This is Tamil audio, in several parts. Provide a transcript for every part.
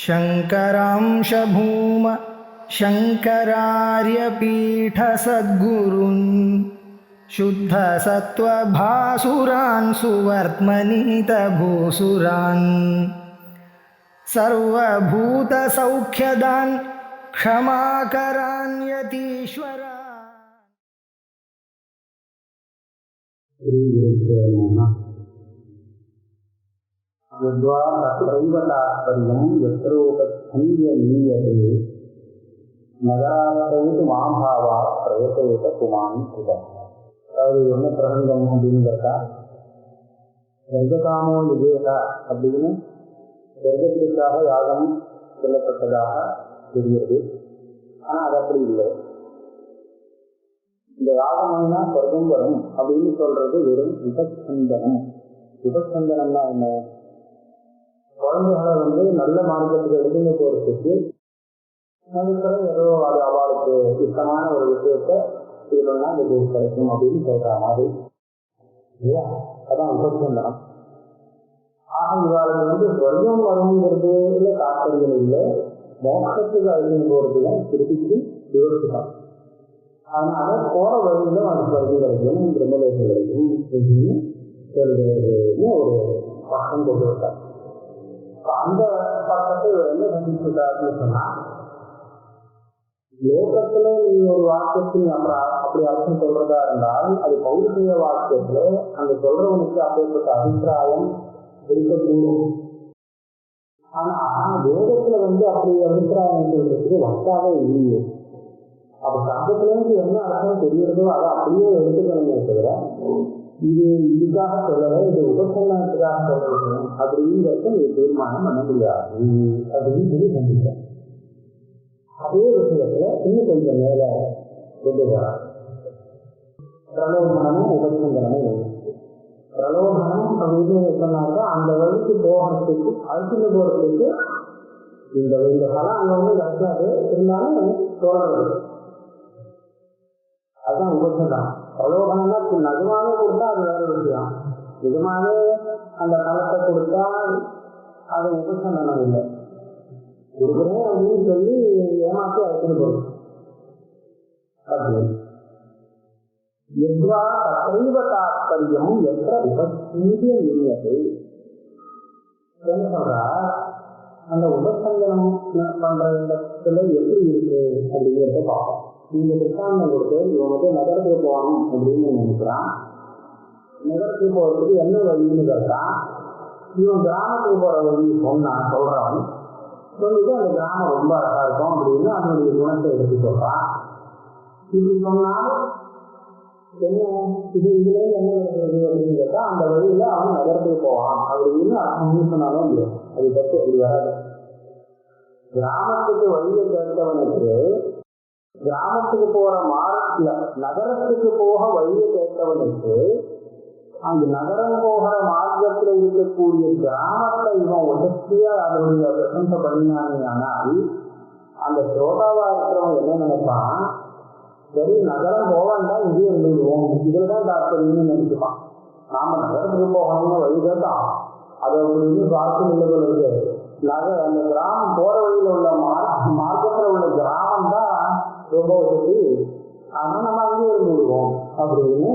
शङ्करांश भूम शङ्करार्यपीठसद्गुरून् शुद्धसत्त्वभासुरान् सुवर्त्मनीतभूसुरान् सर्वभूतसौख्यदान् क्षमाकरान् यतीश्वरान्. यद्वा तत्रैव तात्पर्यं यत्रोपस्थीयनीयते நகராத்தவுக்கு மாபாவா பிரயத்தோட்ட குமான் சுதம். அதாவது என்ன பிரசங்கம் அப்படின்னு கேட்டா, சொர்க்ககாமோ விஜயதா அப்படின்னு சொர்க்கத்திற்காக யாகம் சொல்லப்பட்டதாக தெரிகிறது. ஆனால் அது அப்படி இல்லை. இந்த யாகம்னா சொர்க்கம் வரும் அப்படின்னு சொல்றது வெறும் விபச்சந்தனம். விபச்சந்தனம்னா என்ன? குழந்தைகளை நல்ல மார்க்கத்துக்கு எடுத்துங்க போறதுக்கு அதுக்கப்புறம் ஏதோ அது அவளுக்கு இஷ்டமான ஒரு விஷயத்தை இதுனா இந்த குரு கிடைக்கும் அப்படின்னு சொல்ற மாதிரி இல்லையா? அதான் விபச்சந்தனம். ஆக இவாளுக்கு சொர்க்கம் வருங்கிறது இல்லை, தாற்பயம் இல்லை, மோட்சத்துக்கு அழிஞ்சு போறதுதான் திருப்பிக்கு விவரிச்சுதான். அதனால போற வழியில அது சொர்க்கம் கிடைக்கும், பிரம்மதேசம் கிடைக்கும் அப்படின்னு சொல்லுன்னு ஒரு பக்கம் கொண்டு வந்தார். அந்த பக்கத்தை என்ன செஞ்சுட்டாருன்னு சொன்னா, லோகத்துல நீ ஒரு வாக்கியத்தில் அப்படி அர்த்தம் சொல்றதா இருந்தால் அது பௌருஷய வாக்கியத்துல அந்த சொல்றவனுக்கு அப்படிப்பட்ட அபிப்பிராயம் இருக்கக்கூடும். ஆனா வேதத்துல அப்படி அபிப்பிராயம் சொல்றதுக்கு வக்காவே இல்லையே. அப்ப சப்தத்திலேருந்து என்ன அர்த்தம் தெரிகிறதோ அதை அப்படியே எடுத்துக்கணுமே தவிர இது இதுக்காக சொல்லலை, இது உபசன்னத்துக்காக சொல்லணும் அப்படிங்கிறத நீ தீர்மானம் பண்ண முடியாது அப்படின்னு சொல்லி செஞ்சுட்டேன். அதே விஷயத்துல இன்னும் கொஞ்சம் மேல கொண்டு வர பிரலோபனமும் உபசந்தனமும் ஒன்று. பிரலோபனம் அப்படின்னு சொன்னாக்கா அந்த வழிக்கு போகிறதுக்கு அழைச்சிட்டு போறதுக்கு இந்த பலம் அங்க கிடைக்காது, இருந்தாலும் தோணுது. அதுதான் உபசந்தனம். பிரலோபனம்னா நிஜமாவே கொடுத்தா அது வேற விஷயம். நிஜமாவே அந்த பலத்தை கொடுத்தா அது உபசந்தனம் இல்லை. கொடுக்குறேன் அப்படின்னு சொல்லி ஏமாற்றி அழைச்சிட்டு போகும். எத்வா தத்தைவ தாத்பரியம் என்ற உபசீதிய நிலையத்தை என்ன சொல்றா, அந்த உபசந்தனம் பண்ற இடத்துல எப்படி இருக்கு அப்படிங்கிறத பார்ப்போம். இந்த திட்டாந்தம் கொடுத்து இவன் நகரத்துக்கு போகணும் அப்படின்னு நினைக்கிறான். நகரத்துக்கு போறதுக்கு என்ன வழின்னு கேட்டான். இவன் கிராமத்துக்கு போற வழி சொல்றான். சொல்லிட்டு அந்த கிராமம் ரொம்ப அழகா இருக்கும் அப்படின்னு அதனுடைய குணத்தை எடுத்து சொல்றான். இப்படி சொன்னால் என்ன இதுல என்ன நடக்கிறது அப்படின்னு கேட்டா, அந்த வழியில அவன் நகரத்துக்கு போவான் அப்படின்னு அர்த்தம் சொன்னாலும் இல்லையா, அது பற்றி அப்படி வராது. கிராமத்துக்கு வழியை கேட்டவனுக்கு கிராமத்துக்கு போற மார்க்ல நகரத்துக்கு போக வழியை கேட்டவனுக்கு அந்த நகரம் போகிற மார்க்கத்துல இருக்கக்கூடிய கிராமத்தை இவன் உடச்சியா அதனுடைய பிரசம்சை பண்ணினானே. ஆனால் அந்த ஸ்ரோதாவா இருக்கிறவங்க என்ன நினைப்பான், சரி நகரம் போவான்டா இங்கே இருந்துடுவோம், இதுலதான் தாற்பயம்னு நினைச்சுப்பான். நாம நகரத்துக்கு போகணும்னு வழி கேட்டான், அதை அப்படின்னு பார்க்கும் இல்லைகள் இருக்கு. அந்த கிராமம் போற வழியில உள்ள மார்க்கத்துல உள்ள கிராமம் தான் ரொம்ப வசதி, ஆனா நம்ம அங்கே இருந்து விடுவோம் அப்படின்னு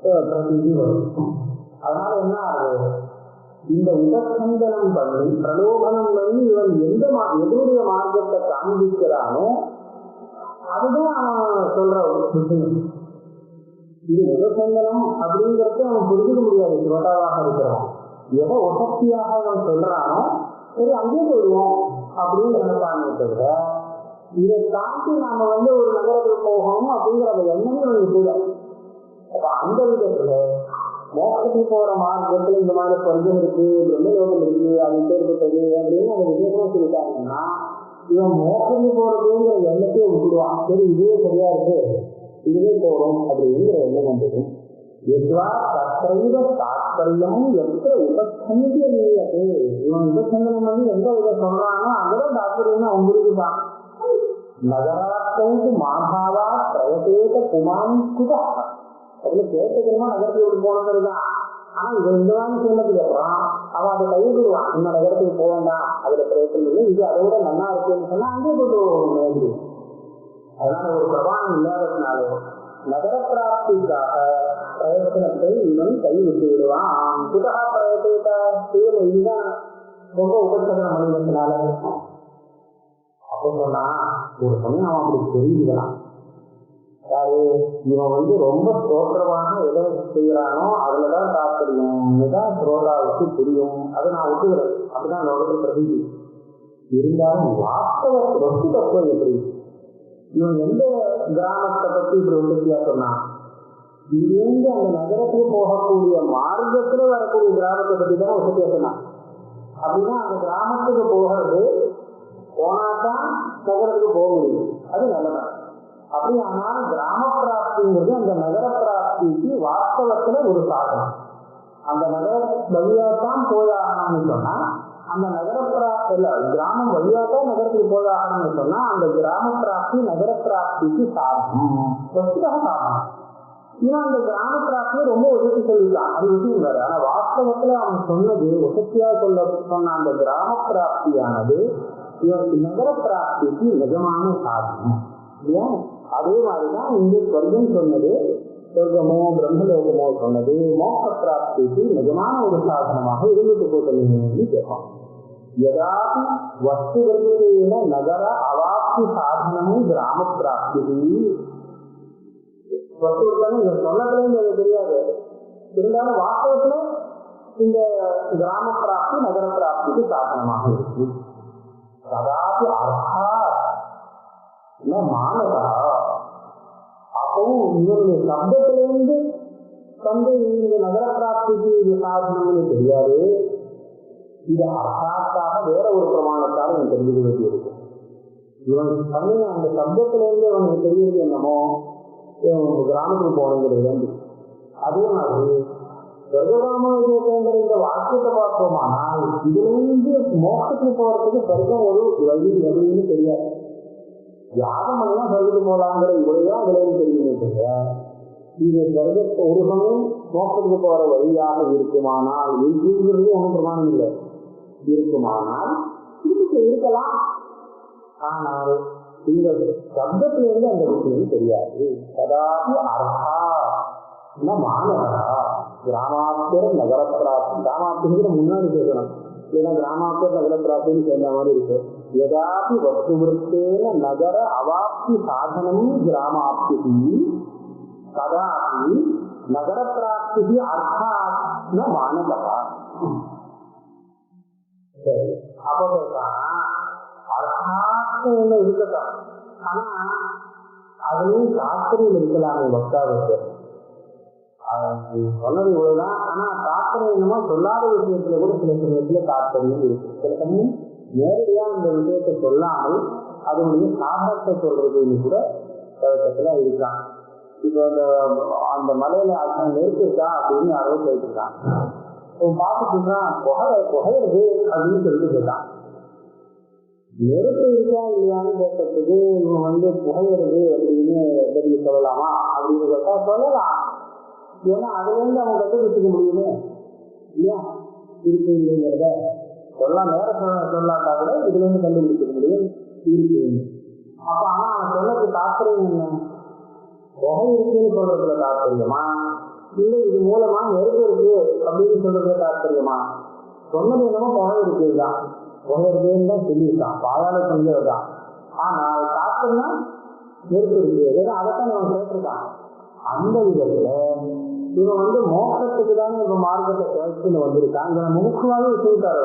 பிரதிநிதி வரும். அதனால என்ன ஆகுது, இந்த உபசந்தனம் பண்ணி பிரலோபனம் பண்ணி இவன் எதனுடைய மார்க்கத்தை காண்பிக்கிறானோ அதுதான் அவன் சொல்ற விஷயம். இது உபசந்தனம் அப்படிங்கிறத அவன் புரிஞ்சுக்க முடியாது. சிவட்டாவாக இருக்கிறவன் எதை உசக்தியாக அவன் சொல்றானோ சரி அங்கே போயிடுவோம் அப்படின்னு நினைப்பானே தவிர இதை தாண்டி நாம ஒரு நகரத்துக்கு போகணும் அப்படிங்கிற அந்த எண்ணமே அவனுக்கு கூட. அப்ப அந்த விதத்துல மோசத்துக்கு போற மார்க்கத்துல இந்த மாதிரி சொர்க்கம் இருக்கு, பிரம்மலோகம் இருக்கு, அது பேர்பட்டது அப்படின்னு அந்த விசேஷமா சொல்லிட்டாங்கன்னா இவன் மோசத்துக்கு போறதுங்கிற எண்ணத்தையே விட்டுடுவான். சரி இதுவே சரியா இருக்கு, இதுவே போறோம் அப்படிங்கிற எண்ணம் வந்தது. எத்வா தத்தைவ தாத்பரியம் என்ற உபசந்திய நிலையது. இவன் உபசந்தனம் பண்ணி எந்த வித சொல்றானோ அங்கதான் தாத்பரியம்னு அவன் புரிஞ்சுப்பான். நகராத்தவுக்கு மாபாவா பிரயதேக குமான் குதா அப்படின்னு கேட்டுக்கணுமா நகரத்துக்கு போனதுதான். ஆனா இது இந்த மாதிரி சொன்னதுக்கு அப்புறம் அவன் அதை கைவிடுவான். இந்த நகரத்துக்கு போக வேண்டாம், அதுல பிரயத்தனம் இல்லை, இது அதை விட நல்லா இருக்குன்னு சொன்னா அங்கே போட்டு நேர்ந்து. அதனால ஒரு பிரபானம் இல்லாததுனால நகர பிராப்திக்காக பிரயத்தனத்தை இவன் கைவிட்டு விடுவான். புதக பிரயத்தனத்தை இதுதான் ரொம்ப உபசகரம் பண்ணினதுனால. அப்போ சொன்னா ஒரு சமயம் அவன் அப்படி தெரிஞ்சுக்கலாம். அதாவது இவன் ரொம்ப ஸ்தோத்திரமாக எதை செய்யறானோ அதுலதான் தாற்பயம் தான் ஸ்ரோதாவுக்கு புரியும். அதை நான் ஒத்துக்கிறேன், அப்படிதான் லோகத்தில் பிரதிதி. இருந்தாலும் வாஸ்தவ வஸ்து தத்துவம் எப்படி? இவன் எந்த கிராமத்தை பத்தி இப்படி உற்பத்தியா சொன்னான்? இங்கிருந்து அந்த நகரத்துக்கு போகக்கூடிய மார்க்கத்துல வரக்கூடிய கிராமத்தை பத்தி தான் உற்பத்தியா சொன்னான். அப்படின்னா அந்த கிராமத்துக்கு போகிறது போனாதான் நகரத்துக்கு போக முடியும், அது நல்லதான். அப்படி ஆனால் கிராம பிராப்திங்கிறது அந்த நகர பிராப்திக்கு வாஸ்தவத்துல ஒரு சாதனம். அந்த நகர வழியாத்தான் போயாகணும்னு சொன்னா அந்த நகர கிராமம் வழியாத்தான் நகரத்துக்கு போயாகணும்னு சொன்னா அந்த கிராம பிராப்தி நகர பிராப்திக்கு சாதனம், வஸ்துதாக சாதனம். இவன் அந்த கிராம பிராப்தியை ரொம்ப உதவி சொல்லிருக்கான், அது விஷயம் வேற. ஆனா வாஸ்தவத்துல அவன் சொன்னது உசத்தியா சொன்ன அந்த கிராம பிராப்தியானது நகர பிராப்திக்கு நிஜமான சாதனம் இல்லையா? அதே மாதிரிதான் இங்கே ஸ்வர்க்கம் சொன்னது, சொர்க்கமோ பிரம்மலோகமோ சொன்னது மோட்ச பிராப்திக்கு நிஜமான ஒரு சாதனமாக இருந்துட்டு போட்டீங்கன்னு கேட்பான். ஏதாவது வஸ்துவர்த்தேன நகர அவாப்தி சாதனமும் கிராம பிராப்தி. வஸ்துவர்த்தனை இதை சொன்னதுலேருந்து எனக்கு தெரியாது, இருந்தாலும் வாஸ்தவத்துல இந்த கிராம பிராப்தி நகர பிராப்திக்கு சாதனமாக இருக்கு. அதாவது அர்த்தா மானதா. அப்பவும் இவருடைய சப்தத்திலிருந்து தந்தை இந்த நகர பிராப்திக்கு இது சாதனம்னு தெரியாது. இது அர்த்தாத்தாக வேற ஒரு பிரமாணத்தால் எனக்கு தெரிஞ்சுக்க வேண்டியிருக்கு. இவன் தந்தை அந்த சப்தத்திலிருந்து அவனுக்கு தெரியுது என்னமோ கிராமத்துக்கு போனங்கிறது. அதே மாதிரி சொர்க்ககாமங்கிற இந்த வாக்கியத்தை பார்த்தோமானால் இதுலேருந்து மோட்சத்துக்கு போறதுக்கு சொர்க்கம் ஒரு வழின்னு தெரியாது. யாகம் எல்லாம் சொர்க்கத்துக்கு போகலாங்கிற இவ்வளவுதான் அதுலேருந்து தெரியுமே தவிர இது சொர்க்கத்தை ஒரு சமயம் மோட்சத்துக்கு போற வழியாக இருக்குமானால் இருக்குங்கிறது ஒன்றும் பிரமாணம் இல்லை. இருக்குமானால் இதுக்கு இருக்கலாம், ஆனால் இந்த சப்தத்திலிருந்து அந்த விஷயம் தெரியாது. அதாவது அர்த்தா மானதா கிராமாத்தியர் நகர பிராப்தி. கிராமாப்திங்கிற முன்னாடி கேட்கணும், இல்லைன்னா கிராமாத்தியர் நகர பிராப்தின்னு சேர்ந்த மாதிரி இருக்கு. ஏதாவது வஸ்துவர்த்தேன நகர அவாப்தி சாதனம் கிராமாப்தி கதாபி நகர பிராப்தி அர்த்தாத் மானதா. சரி, அப்ப அர்த்தாத்து ஒண்ணு இருக்கட்டும், ஆனா அதுலயும் தாக்கரியம் இருக்கலாமே வக்தாவுக்கு. சொன்னது இவ்வளவுதான். ஆனா தாக்கரியம் என்னமோ சொல்லாத விஷயத்துல கூட சில சமயத்துல தாக்கரியம் இருக்கு. சில சமயம் நேரடியா இந்த விஷயத்தை சொல்லாமல் அதனுடைய சாதத்தை சொல்றதுன்னு கூட பழக்கத்துல இருக்கான். இப்போ அந்த மலையில நெருப்பு இருக்கா அப்படின்னு யாரோ கேட்டுருக்கான். பார்த்துட்டு புகையிறது அப்படின்னு சொல்லிட்டு கேட்டான். நெருப்பு இருக்கா இல்லையான்னு கேட்கறதுக்கு இவன் புகையிறது அப்படின்னு பதில் சொல்லலாமா அப்படின்னு கேட்டா சொல்லலாம். ஏன்னா அதுல இருந்து அவன் கண்டுபிடிச்சிக்க முடியுமே இல்லையா, இருக்கு இல்லைங்கிறத சொல்லலாம். நேர சொல்லாட்டா கூட இதுல இருந்து கண்டுபிடிச்சிக்க முடியும் இருக்கு. அப்ப ஆனா அவன் சொன்னது தாற்பயம் என்ன? புகை இருக்குன்னு சொல்றதுல தாற்பயமா இல்லை இது மூலமா நெருப்பு இருக்கு அப்படின்னு சொல்றதுல தாற்பயமா? சொன்னது என்னமோ புகை இருக்குதான், புகை இருக்குன்னு தான் சொல்லியிருக்கான், பாதாள சொல்லிதான். ஆனால் தாற்பயம் நெருப்பு இருக்கு, ஏன்னா அதைத்தான் இவன் கேட்டிருக்கான். அந்த விதத்துல இவன் மோட்சத்துக்கு தானே இப்ப மார்க்கத்தை கேட்டுன்னு வந்திருக்கான். இவனை முமுக்குவாவே வச்சுக்கிட்டார்.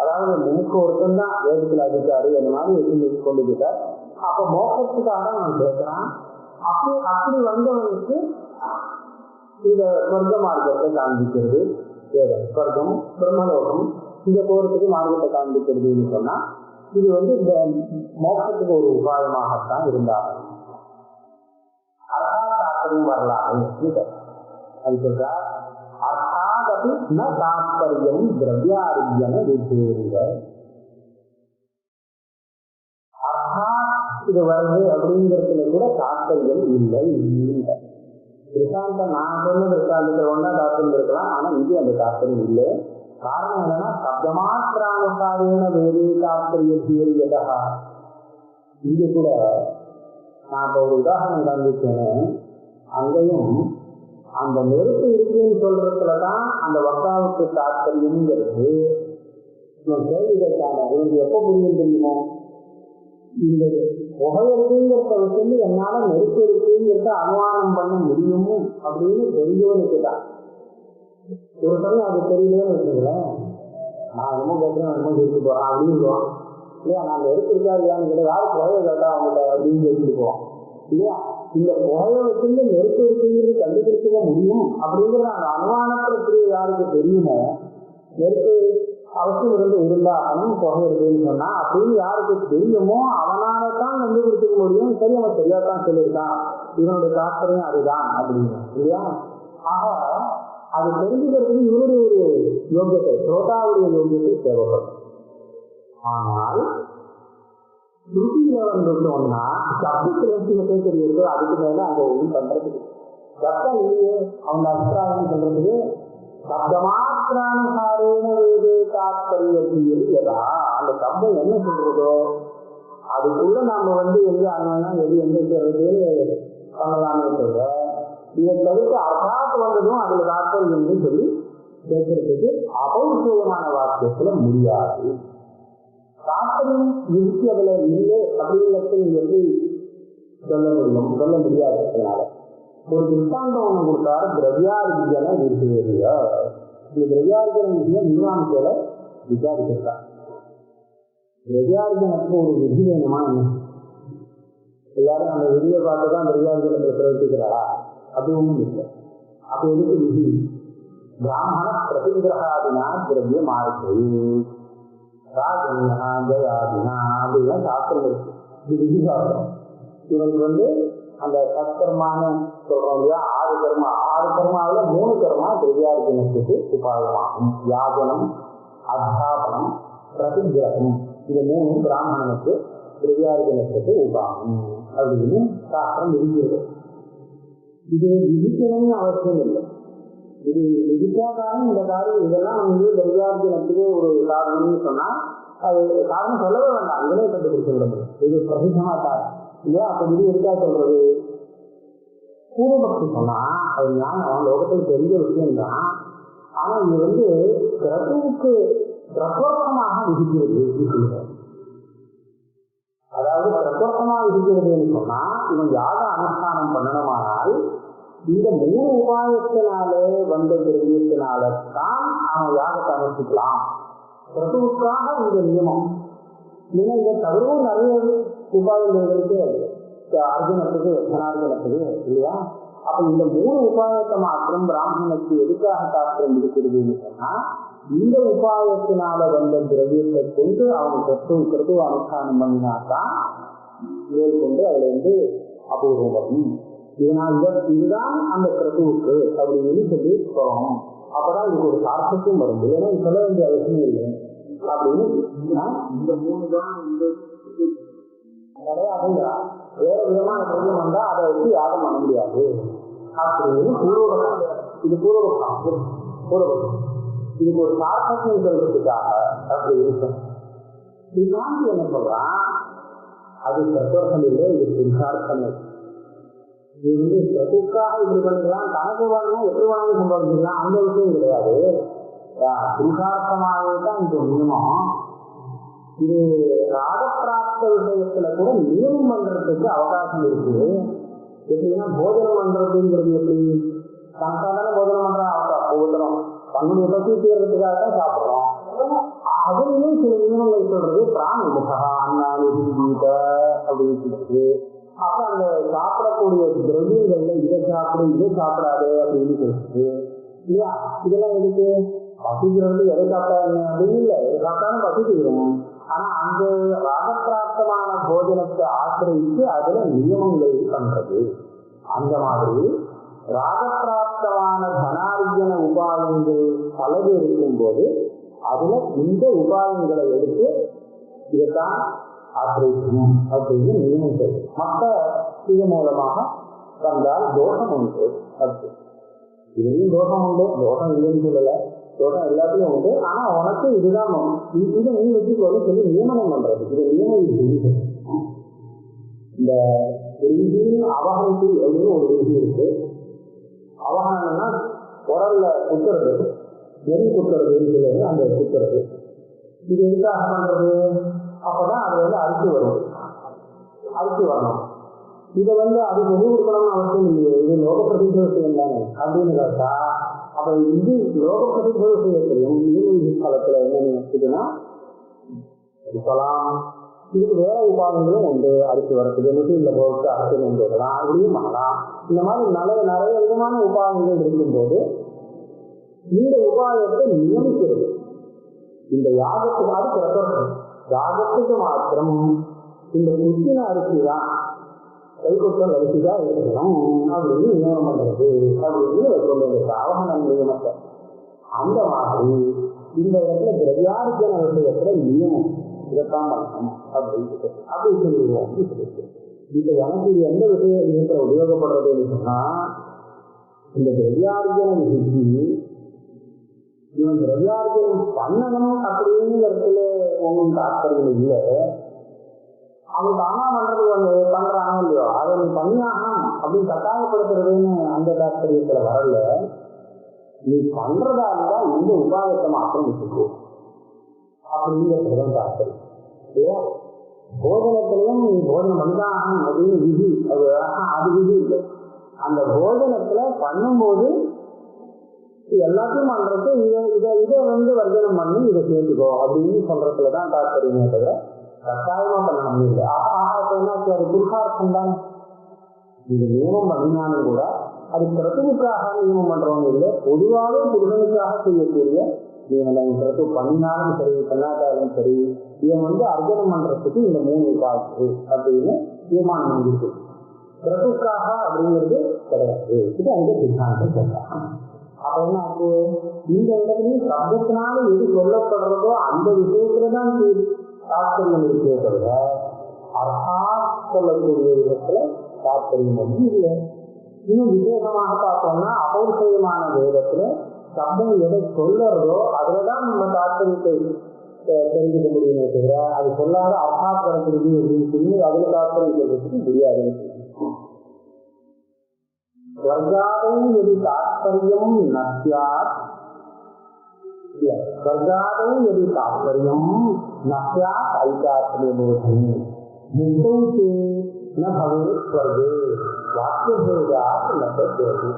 அதாவது முமுக்கு ஒருத்தன் தான் வேதத்துல அடித்தாரு அந்த மாதிரி வச்சு கொண்டுக்கிட்டார். அப்ப மோட்சத்துக்காக அவன் கேட்கிறான். அப்படி வந்தவனுக்கு இந்த சொர்க்க மார்க்கத்தை காண்பிக்கிறது வேதம். சொர்க்கம் பிரம்மலோகம் இங்க போறதுக்கு மார்க்கத்தை காண்பிக்கிறதுன்னு சொன்னா இது இந்த மோட்சத்துக்கு ஒரு உபாயமாகத்தான் இருந்தாங்க. அர்த்தாத்தாக்கரியம் வரலாறு அது சொல்றார். அர்த்தாதபி ந தாத்பரியம் திரவியாரியன விதேருக. அர்த்தா இது வருது அப்படிங்கிறதுல கூட தாத்பரியம் இல்லை. திருஷ்டாந்தம் நான் சொன்ன திருஷ்டாந்தத்தை ஒன்றா தாக்கம் இருக்கலாம், ஆனால் இங்கே அந்த தாக்கம் இல்லை. காரணம் என்னன்னா சப்தமாத்திரானுசாரேன வேறு தாத்பரியதா. இங்கே கூட நான் இப்போ ஒரு உதாரணம் காண்பிச்சேன். அங்கேயும் அந்த நெருப்பு இருக்குன்னு சொல்றதுல தான் அந்த வக்காவுக்கு தாத்பரியம்ங்கிறது கேள்வி கேட்டாங்க. எனக்கு எப்போ புரியும் தெரியுமோ, இந்த புகை இருக்குங்கிறத வச்சு என்னால நெருப்பு இருக்குங்கிறத அனுமானம் பண்ண முடியுமோ அப்படின்னு தெரிஞ்சவனுக்கு தான். ஒரு சமயம் அது தெரியலன்னு வச்சுங்களேன், நான் என்னமோ கேட்கிறேன் என்னமோ கேட்டு போறேன் அப்படின்னுவோம் இல்லையா. நான் நெருப்பு இருக்கா இல்லையான்னு கேட்டா யாரும் புகையை கேட்டா அவங்கள்ட்ட அப்படின்னு கேட்டுட்டு போவோம் இல்லையா. இந்த புகையை வச்சு நெருப்பு இருக்குங்கிறது கண்டுபிடிக்க முடியும் அப்படிங்கிற அந்த அனுமானத்திற்கு யாருக்கு தெரியுமோ, நெருப்பு அவசியம் இருந்தாலும் புகை இருக்குன்னு சொன்னா அப்படின்னு யாருக்கு தெரியுமோ அவனால தான் கண்டுபிடிச்சிக்க முடியும். சரி, அவன் சரியாதான் சொல்லியிருக்கான், இவனுடைய தாற்பயம் அதுதான் அப்படின்னு இல்லையா. ஆக அது தெரிஞ்சுக்கிறதுக்கு இவருடைய ஒரு யோகியத்தை, சோதாவுடைய யோகியத்தை தேவைப்படும். ஆனால் ஸ்ருதியில வந்துட்டோம்னா சப்தத்தை தெரியுது, அதுக்கு மேல அங்க ஒன்றும் பண்றதுக்கு சப்தம் இல்லையே. அவங்க அபிப்பிராயம் சொல்றதுக்கு சப்தமாத்திரானுசாரேன வேறு தாத்பரியதா, அந்த சப்தம் என்ன சொல்றதோ அதுக்குள்ள நாம எங்க அனுமதினா எது எங்க பண்ணலாமே சொல்ற. இதை தவிர்த்து அர்த்தாத்து வந்ததும் அதுல தாத்பரியம் சொல்லி கேட்கறதுக்கு அபௌருஷமான வாக்கியத்துல முடியாது. தாத்பரியம் இருக்கு அதுல இல்லை அப்படிங்கிறது எப்படி சொல்ல முடியாது. அதனால ஒரு திருஷ்டாந்தம் ஒண்ணு கொடுத்தாரு, திரவியார்ஜன விசேஷ. இந்த திரவியார்ஜன விஷயம் மீமாம்சையில விசாரிச்சிருக்கார். திரவியார்ஜனத்துக்கு ஒரு விதி வேணுமா என்ன? எல்லாரும் அந்த விதியை பார்த்துதான் திரவியார்ஜனத்தை பிரவர்த்திக்கிறாரா? அது ஒன்றும் இல்லை. அப்ப எதுக்கு விதி? பிராமண பிரதிகிரகாதினா திரவிய மார்க்கை ராஜனா ஜயாதினா அப்படிலாம் சாஸ்திரம் இருக்கு. இது விதி சாஸ்திரம். இவருக்கு அந்த சத்கர்மான்னு சொல்றோம் இல்லையா, 6 கர்மா. 6 கர்மாவில 3 கர்மா திரவியார்ஜனத்துக்கு உபாயமாகும். யாஜனம், அத்தியாபனம், பிரதிகிரகம். இது 3 பிராமணனுக்கு திரவியார்ஜனத்துக்கு உபாயம் அப்படின்னு சாஸ்திரம் விதிக்கிறது. இது விதிக்கணும்னு அவசியம் இல்லை. இது விதிக்காதாலும் இந்த காரியம் இதெல்லாம் திரவியார்ஜனத்துக்கு ஒரு காரணம்னு சொன்னா அது காரணம் சொல்லவே வேண்டாம், இதே கண்டுபிடிச்சு விட முடியும். இது பிரசித்தமா காரணம் இல்லையா. அப்ப விதி இருக்கா சொல்றது? பூர்வபக்தி சொன்னா அது ஞானம் லோகத்தில் தெரிஞ்ச விஷயம் தான். ஆனா இது கிரதுவுக்கு பிரத்வர்த்தமாக விதிக்கிறது. அதாவது பிரத்வர்த்தமா விதிக்கிறதுன்னு சொன்னா இவன் யாக அனுஷ்டானம் பண்ணணுமானால் இந்த 3 உபாயத்தினாலே வந்த திரவியத்தினால தான் அவன் யாகத்தை அனுஷ்டிக்கலாம். கிரதுவுக்காக இந்த நியமம். ஏன்னா இதை தவிரவும் நிறைய உபாயங்களுக்கு அர்ஜுனத்துக்கு தனார்ஜனத்துக்கு இல்லையா. அப்ப இந்த 3 உபாயத்தை மாத்திரம் பிராமணனுக்கு எதுக்காக சாஸ்திரம் இருக்கிறதுன்னு சொன்னா இந்த உபாயத்தினால வந்த திரவியத்தை கொண்டு அவன் கிருத்துவ அனுஷ்டானம் பண்ணினாத்தான் மேல் கொண்டு அதுல அபூர்வம் வரும். இதுதான் அந்த கிருத்துவுக்கு அப்படின்னு சொல்லி சொல்லணும். அப்பதான் இதுக்கு ஒரு சார்த்தத்தையும் வரும். ஏன்னா சொல்ல வேண்டிய அவசியம் இல்லை அப்படின்னு இந்த 3 தான் கிடையாதுங்கிறான். வேற விதமான திரவியம் வந்தா அதை வச்சு யாரும் பண்ண முடியாது அப்படின்னு பூர்வபக்ஷம். இது பூர்வபக்ஷம். இதுக்கு ஒரு சார்த்தத்தையும் சொல்றதுக்காக அப்படி இருக்கும். இதுதான் என்ன சொல்றான், அது தத்துவம் இல்லை, இது புருஷார்த்தம். இது பிரதிக்காக இப்படி பண்ணிக்கலாம், தனக்கு வேணும்னா எப்படி வேணாலும் சம்பாதிக்கலாம், அந்த விஷயம் கிடையாது. புருஷார்த்தமாகவே தான் இந்த நியமம். இது ராகப்பிராப்த விஷயத்துல கூட நியமம் பண்றதுக்கு அவகாசம் இருக்கு. எப்படின்னா போஜனம் பண்றதுங்கிறது எப்படி தனக்காக போஜனம் பண்ற ஒவ்வொருத்தரும் தன்னுடைய பசி தீர்றதுக்காக தான் சாப்பிடுறோம். அதுலயும் சில நியமங்கள் சொல்றது பிராணி முகா அண்ணாடி கீத அப்படின்னு சொல்றது. அப்ப அந்த சாப்பிடக்கூடிய திரவியங்கள்ல இதை சாப்பிடு இதை சாப்பிடாது அப்படின்னு சொல்றது இல்லையா. இதெல்லாம் எதுக்கு? பசிக்கிறது எதை சாப்பிடாது அப்படின்னு இல்லை, எதை சாப்பிட்டாலும் பசி தீரும். ஆனா அந்த ராகப்பிராப்தமான போஜனத்தை ஆசிரியித்து அதுல நியமங்களை பண்றது. அந்த மாதிரி ராகப்பிராப்தமான தனார்ஜன உபாயங்கள் பலது இருக்கும் போது அதுல இந்த உபாயங்களை எடுத்து இதைத்தான் ஆசிரியக்கணும் அப்படின்னு நியமம் செய்யும். மற்ற இது மூலமாக வந்தால் தோஷம் உண்டு. அப்படி இதுலேயும் தோஷம் உண்டு, தோஷம் இல்லைன்னு சொல்லலை, தோஷம் எல்லாத்துலையும் உண்டு. ஆனால் உனக்கு இதுதான் இதை நீ வச்சுக்கோன்னு சொல்லி நியமனம் பண்ணுறது. இதை நியமனம் விதி. இந்த விதியின் அவகனத்தி அப்படின்னு ஒரு விதி இருக்கு. அவகனம்னா உடல்ல குத்துறது, நெறி குத்துறதுன்னு சொல்லுவது, அந்த குத்துறது. இது எதுக்காக பண்றது? அப்பதான் அது அரிசி வரும், அரிசி வரணும். இதை அது சொல்லி கொடுக்கணும்னு அவசியம் இல்லையே, இது லோக பிரதிப விஷயம் தானே அப்படின்னு கேட்டா, அப்ப இது லோக பிரதிப விஷயத்தையும் நீதி காலத்துல என்ன நினைச்சதுன்னா இருக்கலாம். இதுக்கு வேற உபாயங்களும் உண்டு. அரிசி வரத்துக்கு மிஷின்ல போட்டு அரிசி வந்துடலாம், அப்படியும் பண்ணலாம். இந்த மாதிரி நிறைய விதமான உபாயங்கள் இருக்கும்போது இந்த உபாயத்தை நியமிக்கிறது இந்த யாகத்துக்கு. அது பிரதோஷம். யாகத்துக்கு மாத்திரம் இந்த முக்கிய அரிசி தான், கைக்குத்தல் அரிசி தான் இருக்கணும் அப்படின்னு நியமனம் பண்றது அப்படின்னு கொண்டு வந்திருக்க அவகனம் நியமத்தை. அந்த மாதிரி இந்த இடத்துல திரவியார்ஜன விஷயத்துல நியமம் இதைத்தான் பண்ணணும் அப்படின்னு அப்படி சொல்லுவோம். இப்ப எனக்கு எந்த விஷயத்துல உபயோகப்படுறதுன்னு சொன்னா, இந்த திரவியார்ஜன விதிக்கு இவன் திரவியார்ஜனம் பண்ணணும் அப்படிங்கிறதுல ஒன்றும் தாற்பயம் இல்லை. அவன் தானா பண்றது பண்றானோ இல்லையோ, அதை நீ பண்ணியாகணும் அப்படின்னு கட்டாயப்படுத்துறதுன்னு அந்த தாற்பயத்துல வரல. நீ பண்றதா இருந்தா இந்த உபாயத்தை மாத்திரம் வச்சுக்கோ அப்படிங்கிறதுதான் தாற்பயம். போஜனத்திலையும் நீ போஜனம் பண்ணிதான் அப்படின்னு விதி, அது விதி இல்லை. அந்த போஜனத்துல பண்ணும்போது எல்லாத்தையும் பண்றது இதை வர்ஜனம் பண்ணி இதை சேர்த்துக்கோ அப்படின்னு சொல்றதுலதான் தாற்பயமே தவிர கட்டாயமா பண்ணணும் இல்லை. என்னாச்சு, அது புருஷார்த்தம் தானே. இது நியமம் பண்ணினாலும் கூட அது கிரத்துவுக்காக நியமம் பண்றவங்க இல்லை, பொதுவாக புருஷனுக்காக செய்யக்கூடிய நியமனம். கிரத்து பண்ணினாலும் சரி, பண்ணாட்டாலும் சரி, இவன் அர்ஜனம் பண்றதுக்கு இந்த 3 உபாயத்து அப்படின்னு தீர்மானம் பண்ணிருக்கு. கிரத்துக்காக அப்படிங்கிறது கிடையாது. இது அந்த சித்தாந்தம் சொல்றாங்க. அப்ப என்ன ஆச்சு, இந்த இடத்துலயும் சப்தத்தினால எது சொல்லப்படுறதோ அந்த விஷயத்துலதான் தாற்பயம் இருக்கே தவிர அர்த்தா சொல்லக்கூடிய விதத்துல தாற்பயம் இல்லை. இன்னும் விசேஷமாக பார்த்தோம்னா அபௌருஷயமான வேதத்துல சப்தம் எதை சொல்லுறதோ அதுலதான் நம்ம தாற்பயத்தை தெரிஞ்சுக்க முடியுமே தவிர அது சொல்லாத அர்த்தா கிடைக்கிறது அப்படின்னு சொல்லி அதுல தாற்பயம் சொல்றதுக்கு முடியாதுன்னு சொல்லணும். ஸ்வர்காதம் எது தாற்பயம் நஸ்யாத், ஸ்வர்காதம் எது தாற்பயம் நஸ்யாத் ஐகாத்மியபோதம் முக்தௌ ந பவேத் ஸ்வர்கே வாக்கியபேதாத் நபத்யதி.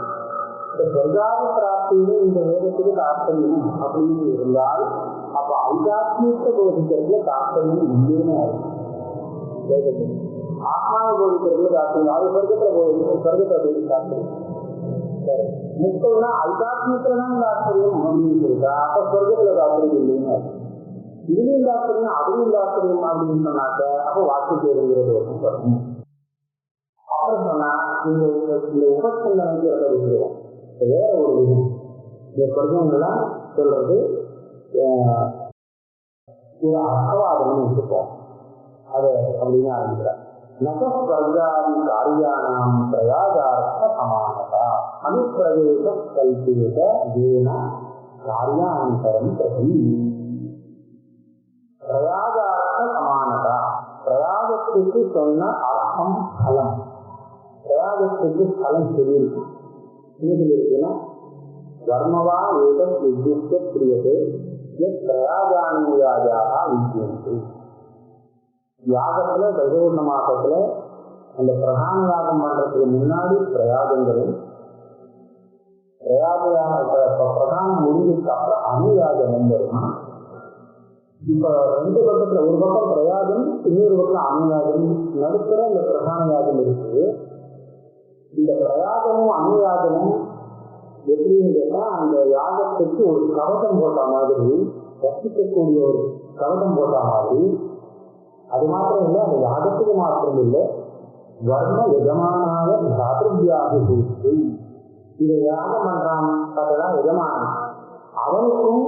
இந்த ஸ்வர்காத பிராப்தியில இந்த வேதத்துக்கு தாற்பயம் அப்படின்னு இருந்தால் அப்ப ஐகாத்மியத்தை போதிக்கிறதுல தாற்பயம் இல்லைன்னு ஆகும். வேதத்துக்கு ஆத்மாவை போதிக்கிறதுல தாற்பயம், அது சொர்க்கத்தை போதி தாற்பயம். முக்தம்னா ஐகாத்மியத்துலதான் தாற்பயம் அப்படின்னு சொல்லிட்டா அப்ப சொர்க்கத்துல தாற்பயம் இல்லைன்னு ஆகும். இதுலையும் தாற்பயம் அதுலையும் தாற்பயம் அப்படின்னு சொன்னாக்க அப்ப வாக்கு தேர்வுங்கிறது வரும். அப்புறம் சொன்னா இந்த உபசந்தனைக்கிறத விஷயம் வேற ஒரு விஷயம். இந்த சொர்க்கங்கள்லாம் சொல்றது ஒரு அர்த்தவாதம்னு வச்சுப்போம். அதை அப்படின்னு ஆரம்பிக்கிறார். நகஸ்வர்காதி காரியானாம் பிரயாகார்த்த சமானதா அனுப்பிரவேச கல்பேத ஏன காரியாந்தரம் பிரதி. பிரயாகார்த்த சமானதா, பிரயாகத்துக்கு சொன்ன அர்த்தம் ஸ்தலம், பிரயாகத்துக்கு ஸ்தலம் சொல்லியிருக்கு. என்ன இருக்குன்னா வர்மவா ஏதம் வித்யுக்த பிரியதே பிரயாகானியாக வித்தியந்து. யாகத்துல தசபூர்ண மாசத்துல அந்த பிரதான யாகம் பண்றதுக்கு முன்னாடி பிரயாகங்களும், பிரதானம் முடிஞ்சதுக்கு அப்புறம் அனுயாகமும் வரும். இப்ப 2 பக்கத்துல, ஒரு பக்கம் பிரயாகம், இன்னொரு பக்கம் அனுயாகம், நடுத்தர இந்த பிரதான யாகம் இருக்கு. இந்த பிரயாகமும் அனுயாகமும் எப்படின்னு கேட்டா அந்த யாகத்துக்கு ஒரு கவசம் போட்ட மாதிரி, ரசிக்கக்கூடிய ஒரு கவசம் போட்ட மாதிரி. அது மாத்திரம் இல்லை, அந்த யாகத்துக்கு மாத்திரம் இல்லை, வர்ண எஜமானாக தாத்ருவியாக கொடுத்து இதை யாகம் பண்றான் பார்த்தா எஜமானன், அவனுக்கும்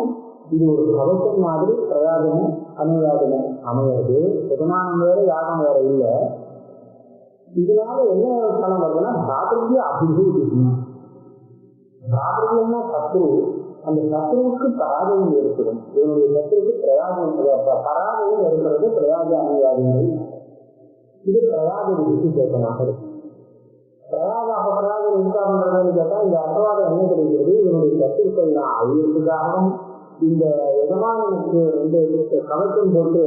இது ஒரு கவசம் மாதிரி பிரயாகமும் அனுயாகமும் அமையாது. எஜமானம் வேற யாகம் வேற இல்லை. இதனால என்ன ஸ்தலம் வருதுன்னா தாத்ருவிய அபிபூதி. ஜாகிரதைன்னா சத்ரு, அந்த சத்ருவுக்கு பராஜயம் ஏற்படும். இவனுடைய சத்ருக்கு பிரயாஜம் பராஜயம் ஏற்படுறது பிரயாஜ அனுவாதங்கள். இது பிரயாஜ விதிக்கு சேர்க்கமாக இருக்கு. பிரயாஜம் இருக்கா பண்றதுன்னு கேட்டா இந்த அர்த்தவாதம் என்ன கிடைக்கிறது? இதனுடைய சத்துருக்கள் நான் அழியறதுக்காகவும் இந்த எஜமானனுக்கு 2 கவச்சம் போட்டு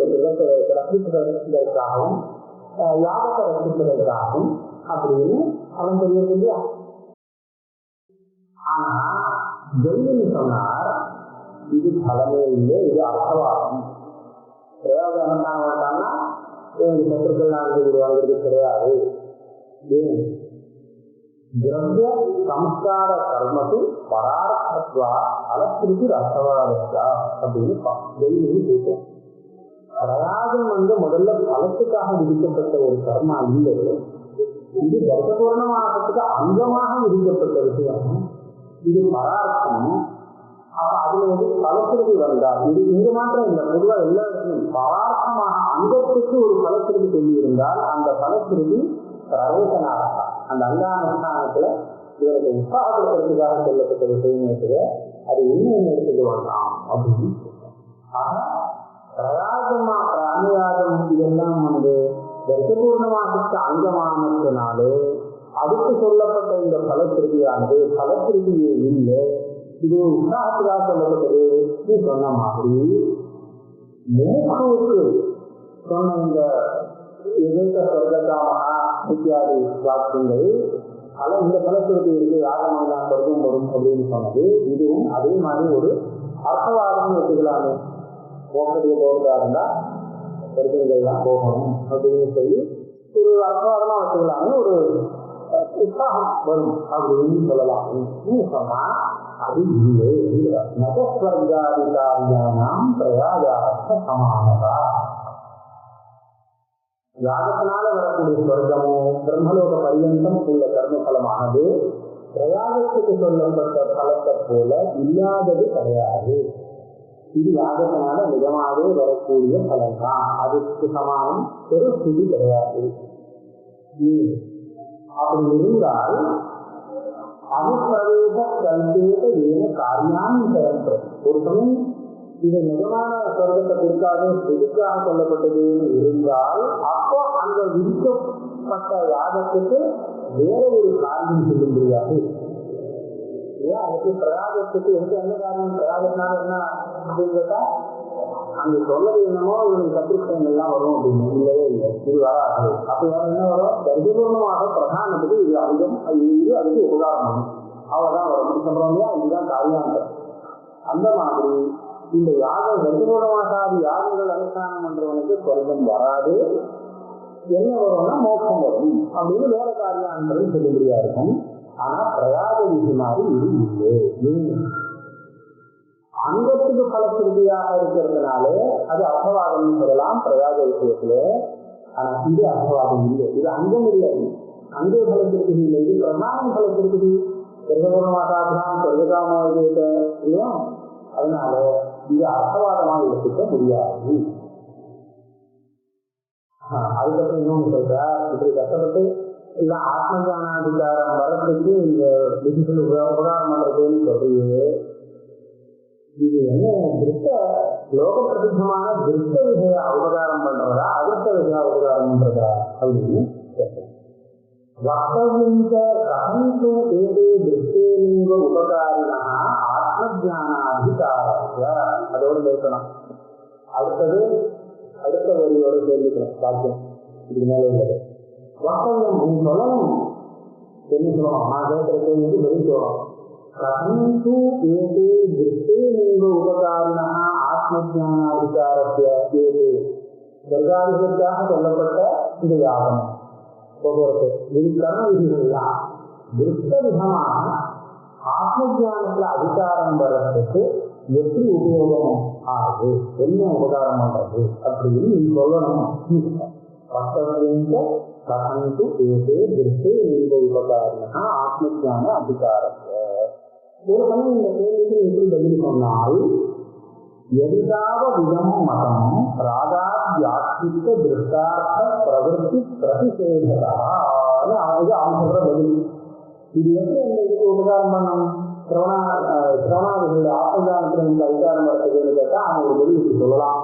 ரசிப்பதற்காகவும் யாகத்தை ரசிப்பதற்காகவும் அப்படின்னு அவன் தெரியாது இல்லையா? ஆனா ஜெயினி சொன்னார் இது பலமே இல்லை, இது அர்த்தவாதம். பிரயோஜனம் தான் வேண்டாம்னா சத்துருக்கள் நான் விடுவாங்கிறது கிடையாது. திரவிய சம்ஸ்கார கர்மத்து பரார்த்தத்வா அலத்திற்கு அர்த்தவாதா அப்படின்னு ஜெயினி கேட்டேன். பிரயாஜம் முதல்ல பலத்துக்காக விதிக்கப்பட்ட ஒரு கர்மா இல்லை, இது தர்சபூர்ணமாகத்துக்கு அங்கமாக விதிக்கப்பட்ட விஷயம். இது பரார்த்தம். அப்ப அதுல பலத்திற்கு வந்தால் இது இங்க மாத்திரம் இல்லை, பொதுவா எல்லா இடத்துலையும் பரார்த்தமாக அங்கத்துக்கு ஒரு பலத்திற்கு சொல்லி இருந்தால் அந்த பலத்திற்கு பிரவேசனாக அந்த அங்கானுஷ்டானத்துல இவருக்கு உற்சாகப்படுத்துறதுக்காக சொல்லப்பட்ட விஷயமே அது இன்னும் எடுத்துக்க வேண்டாம் அப்படின்னு சொல்றோம். ஆக பிரயாசமா அனுயாதம் இதெல்லாம் தர்சபூர்ணமாகத்துக்கு அங்கமானதுனாலே அதுக்கு சொல்லப்பட்ட இந்த பலத்திருதியானது பலத்திருதியே இல்லை, இது உற்சாகத்துக்காக சொல்லப்பட்டது. நீ சொன்ன மாதிரி மோகவுக்கு சொன்ன இந்த எதிர்த்த சொர்க்ககாமகா இத்தியாதி வாக்கியங்கள் இந்த பலத்திற்கு இருக்கு, யாகமெல்லாம் சொர்க்கம் வரும் அப்படின்னு சொன்னது. இதுவும் அதே மாதிரி ஒரு அர்த்தவாதம் வச்சுக்கலாமே. மோகத்துக்கு போகிறதா இருந்தா சொர்க்கங்கள்லாம் போகணும் அப்படின்னு சொல்லி ஒரு அர்த்தவாதமா வச்சுக்கலாமே, ஒரு உற்சாகம் வரும் அப்படின்னு சொல்லலாம். சொன்னா அது இல்லை. நகஸ்வர்காதிகாரியானாம் பிரயாஜார்த்த சமானதா. யாகத்தினால வரக்கூடிய சொர்க்கமோ பிரம்மலோக பரியந்தம் உள்ள கர்மபலமானது பிரயாகத்துக்கு சொல்லப்பட்ட பலத்தை போல இல்லாதது கிடையாது. இது யாகத்தினால நிஜமாவே வரக்கூடிய பலன் தான். அதுக்கு சமானம் ஒரு ஸ்திதி கிடையாது. அப்படி இருந்தால் அனுப்பிரவேச கல்பேத ஏன காரியாந்தரம். ஒரு சமயம் இது நிஜமான சொர்க்கத்தை பிற்காக ஸ்திதிக்காக சொல்லப்பட்டதுன்னு இருந்தால் அப்போ அந்த விதிக்கப்பட்ட யாகத்துக்கு வேற ஒரு காரியம் சொல்ல முடியாது. ஏன் அதுக்கு பிரயாகத்துக்கு என்ன காரணம்? பிரயாகத்தினால என்ன அப்படின்னு கேட்டா அங்க சொல்லது என்னமோ இவனுக்கு சத்துருக்கங்கள்லாம் வரும் அப்படின்னு. இல்லவே இல்லை, இது வராது. அப்படி வேற என்ன வரும்? தரிசபூர்ணமாக பிரதானத்துக்கு இது அதிகம், இது அதுக்கு உதாரணம் அவ்வளவுதான் வரும் சொல்றோம் இல்லையா? இதுதான் காரியாந்தம். அந்த மாதிரி இந்த யாகம் தரிசபூர்ணமாகாது யாகங்கள் அனுஷ்டானம் பண்றவனுக்கு சொர்க்கம் வராது. என்ன வரும்னா மோட்சம் வரும் அப்படின்னு வேற காரியாந்தரம் சொல்லும்படியா இருக்கும். ஆனா பிரயாக விதி மாதிரி இது இல்லை. அங்கத்துக்கு பலத்திருதியாக இருக்கிறதுனாலே அது அர்த்தவாதம் சொல்லலாம் பிரயாக விஷயத்துல. ஆனா இது அர்த்தவாதம் இல்லை, இது அங்கம் இல்லை, அங்கே பலத்திற்கு இல்லை, இது பிரதானம் பலத்திற்கு பெருகபூர்ணமாகாதான் பெருகாம இல்லையா? அதனால இது அர்த்தவாதமாக எடுத்துக்க முடியாது. அதுக்கப்புறம் இன்னொன்று சொல்ற, இப்படி கஷ்டப்பட்டு இல்ல ஆத்மஞானாதிகாரம் வரத்துக்கு இந்த விதிகள் உபகாரம் பண்றதுன்னு சொல்றீங்க. இது என்ன திருத்த லோக பிரசித்தமான திருத்த விஷய உபகாரம் பண்றதா அதிர்த்த விஷய உபகாரம் பண்றதா அப்படின்னு கேட்டேன். வக்தவிந்த கஹந்து ஏதே திருஷ்டேனேவ உபகாரினா ஆத்மஞானாதிகாரஸ்ய. அதோடு நிறுத்தணும். அடுத்த வரியோட சேர்ந்துக்கணும் வாக்கியம். இதுக்கு மேலே உள்ளது வக்தவியம் நீ சொல்லணும். என்ன சொல்லணும்? நான் கேட்கிற கேள்விக்கு பதில் சொல்லணும். கஹந்து ஏதே திருஷ்டேனேவ உபகாரினா ஆத்மஞானாதிகாரஸ்ய ஏதே. சொர்க்காதிகாரத்துக்காக சொல்லப்பட்ட இந்த யாகம் போக்குவரத்து இது கர்ம விதிகள்லாம் திருஷ்ட விதமாக ஆத்ம ஜானத்துல அதிகாரம் வர்றதுக்கு எப்படி உபயோகம் ஆகுது, என்ன உபகாரம் பண்றது அப்படின்னு நீ சொல்லணும். கஹந்து ஏதே திருஷ்டே நிருப உபகாரினா ஆத்ம ஜான அதிகாரத்தை. ஒரு சமயம் இந்த கேள்விக்கு எப்படி பதில் சொன்னால் எதிராக விதம் மதம் ராகாத்யாத்மிக திருஷ்டார்த்த பிரவருத்தி பிரதிஷேதா. அவன் சொல்ற பதில் இது எப்படி அந்த இதுக்கு உபகாரம் பண்ணும்? சிரவணாதிகள் ஆத்மஜானத்தில் இந்த அதிகாரம் வரத்துக்குன்னு கேட்டால் அவங்க ஒரு பதில் இப்படி சொல்லலாம்.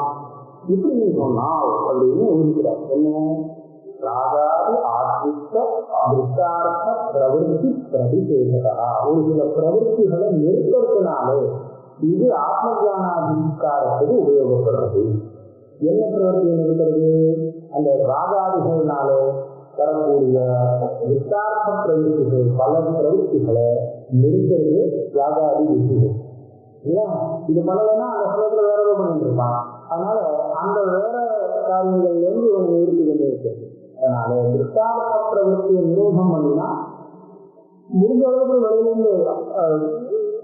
இப்படி நீ சொன்னால் அப்படின்னு ஊதிக்கிறார். என்ன? ராகாதி ஆத்மிக்க திருஷ்டார்த்த பிரவருத்தி பிரதிஷேதா. ஒரு சில பிரவருத்திகளை நிறுத்துறதுனாலே இது ஆத்மஜானாதிகாரத்துக்கு உபயோகப்படுறது. என்ன பிரவருத்தியை நிறுத்துறது? அந்த ராகாதிகள்னாலே வரக்கூடிய விசார்த்த பிரவருத்திகள், பல பிரவருத்திகளை நிறுத்துறது ராகாதி விஷயம். ஏன் இது பண்ணலைன்னா அந்த சமயத்துல வேற ஏதோ பண்ணிட்டு இருப்பான். அதனால அந்த வேற காரியங்கள்லேருந்து இவங்க நிறுத்தி கொண்டு இருக்கிறது. அதனால விசார்த்த பிரவருத்தியை நிரோதம் பண்ணினா முடிஞ்ச அளவுக்கு வெளியிலேருந்து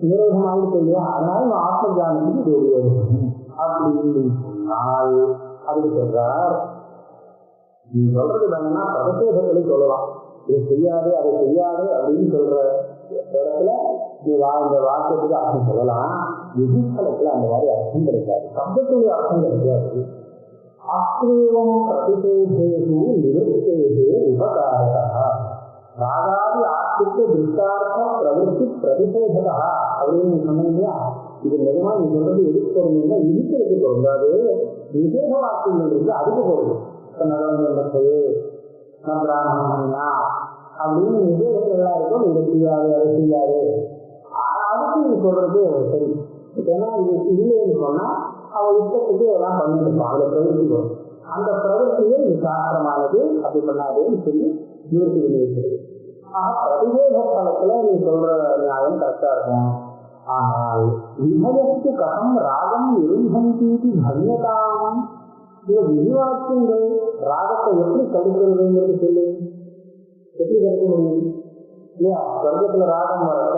நிரோதம் ஆகிட்டு இல்லையா? அதனால ஆத்ம ஜானத்துக்கு இது உபயோகம் அப்படின்னு சொன்னால் அதுக்கு சொல்றார், நீ சொல்றது வேணும்னா பிரதேசத்துல சொல்லலாம். இது செய்யாது அதை செய்யாது அப்படின்னு சொல்ற இடத்துல நீ இந்த வாக்கியத்துக்கு அர்த்தம் சொல்லலாம். விதிகளத்துல அந்த மாதிரி அர்த்தம் கிடைக்காது, சப்தத்துடைய அர்த்தம் கிடைக்காது. ஆஸ்திரேவம் பிரதிஷேதேஷு நிவர்த்தேஷு உபகாரகா ராகாதி ஆஸ்திக்க திருஷ்டார்த்த பிரவருத்தி பிரதிஷேதகா அப்படின்னு சொன்னீங்க. இது நிஜமா நீ சொல்றது எதுக்கு போறீங்கன்னா இருக்கிறதுக்கு பொருந்தாது, நிஷேத வாக்கியங்கள் இருக்கு அதுக்கு போறது. நடவடிக்கை பிராமணா அப்படின்னு நிஷேதங்கள்லாம் இருக்கும். இதை செய்யாது அதை செய்யாது அதுக்கு நீ சொல்றது சரி. ஏன்னா இது இல்லைன்னு சொன்னா அவள் இஷ்டத்துக்கு எல்லாம் பண்ணிட்டு இருப்பான். அந்த பிரவருத்தி வரும். அந்த பிரவருத்தியை இது சாஸ்திரமானது அப்படி பண்ணாதுன்னு சொல்லி நிவர்த்தி பண்ணி வைக்கிறது. ஆக பிரதிவேக காலத்துல நீ சொல்ற நியாயம் கரெக்டா இருக்கும். ஆனால் விபயத்து கதம் ராகம் இருந்தீதி தன்யதாம், இந்த விரிவாக்கங்கள் ராகத்தை எப்படி தடுக்கிறதுங்கிறது சொல்லு. எப்படி தடுக்க முடியும் இல்லையா? சொர்க்கத்துல ராகம் வரக்க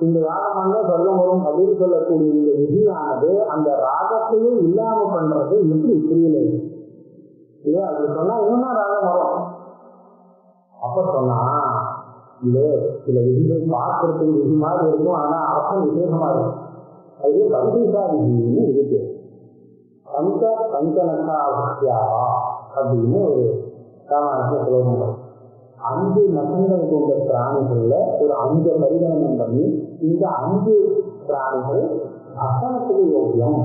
இந்த ராகம் வந்தா சொர்க்கம் வரும் அப்படின்னு சொல்லக்கூடிய இந்த விதியானது அந்த ராகத்தையே இல்லாம பண்றது எப்படி புரியல இல்லையா? அது சொன்னா இன்னும் ராகம் வரும். அப்ப சொன்னா இது சில விதிகள் பார்க்கறதுக்கு விதி மாதிரி இருக்கும், ஆனா அர்த்தம் விசேஷமா இருக்கும். அது பஞ்சா விதின்னு இருக்கு. பஞ்சநக்காவா அப்படின்னு ஒரு ராமாயணத்துல சொல்லுவாங்க. 5 நகங்கள் கொண்ட பிராணிகள்ல ஒரு 5 பரிகணனம் பண்ணி இந்த 5 பிராணிகள் அசனத்துக்கு யோகியம்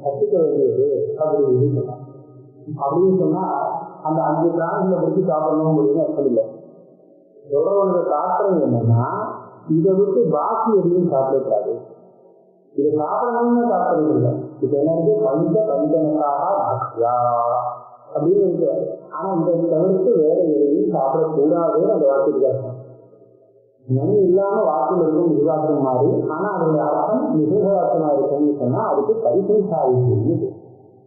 கற்றுக்க வேண்டியது அப்படின்னு சொன்னாங்க. அப்படின்னு சொன்னா அந்த 5 பிராணிகளை பற்றி சாப்பிடணும் அப்படின்னு அர்த்தம் இல்லை. சொல்றவங்க தாக்கம் என்னன்னா இதை விட்டு பாக்கி எதையும் சாப்பிடக்கூடாது. இதை சாப்பிடணும்னு தாக்கம் இல்லை. இது என்னது பஞ்சநக்காக பக்தியா அப்படின்னு இருக்கு. ஆனா இதை தவிர்த்து வேற எதையும் சாப்பிடக்கூடாதுன்னு அந்த வார்த்தைக்கு நன்மை இல்லாம வாக்கில் இருக்கும் விரிவாக்கம் மாறி, ஆனா அதனுடைய அர்த்தம் நிகழ்வாக்கமா இருக்கும்னு சொன்னா அதுக்கு பரிசைசாரி.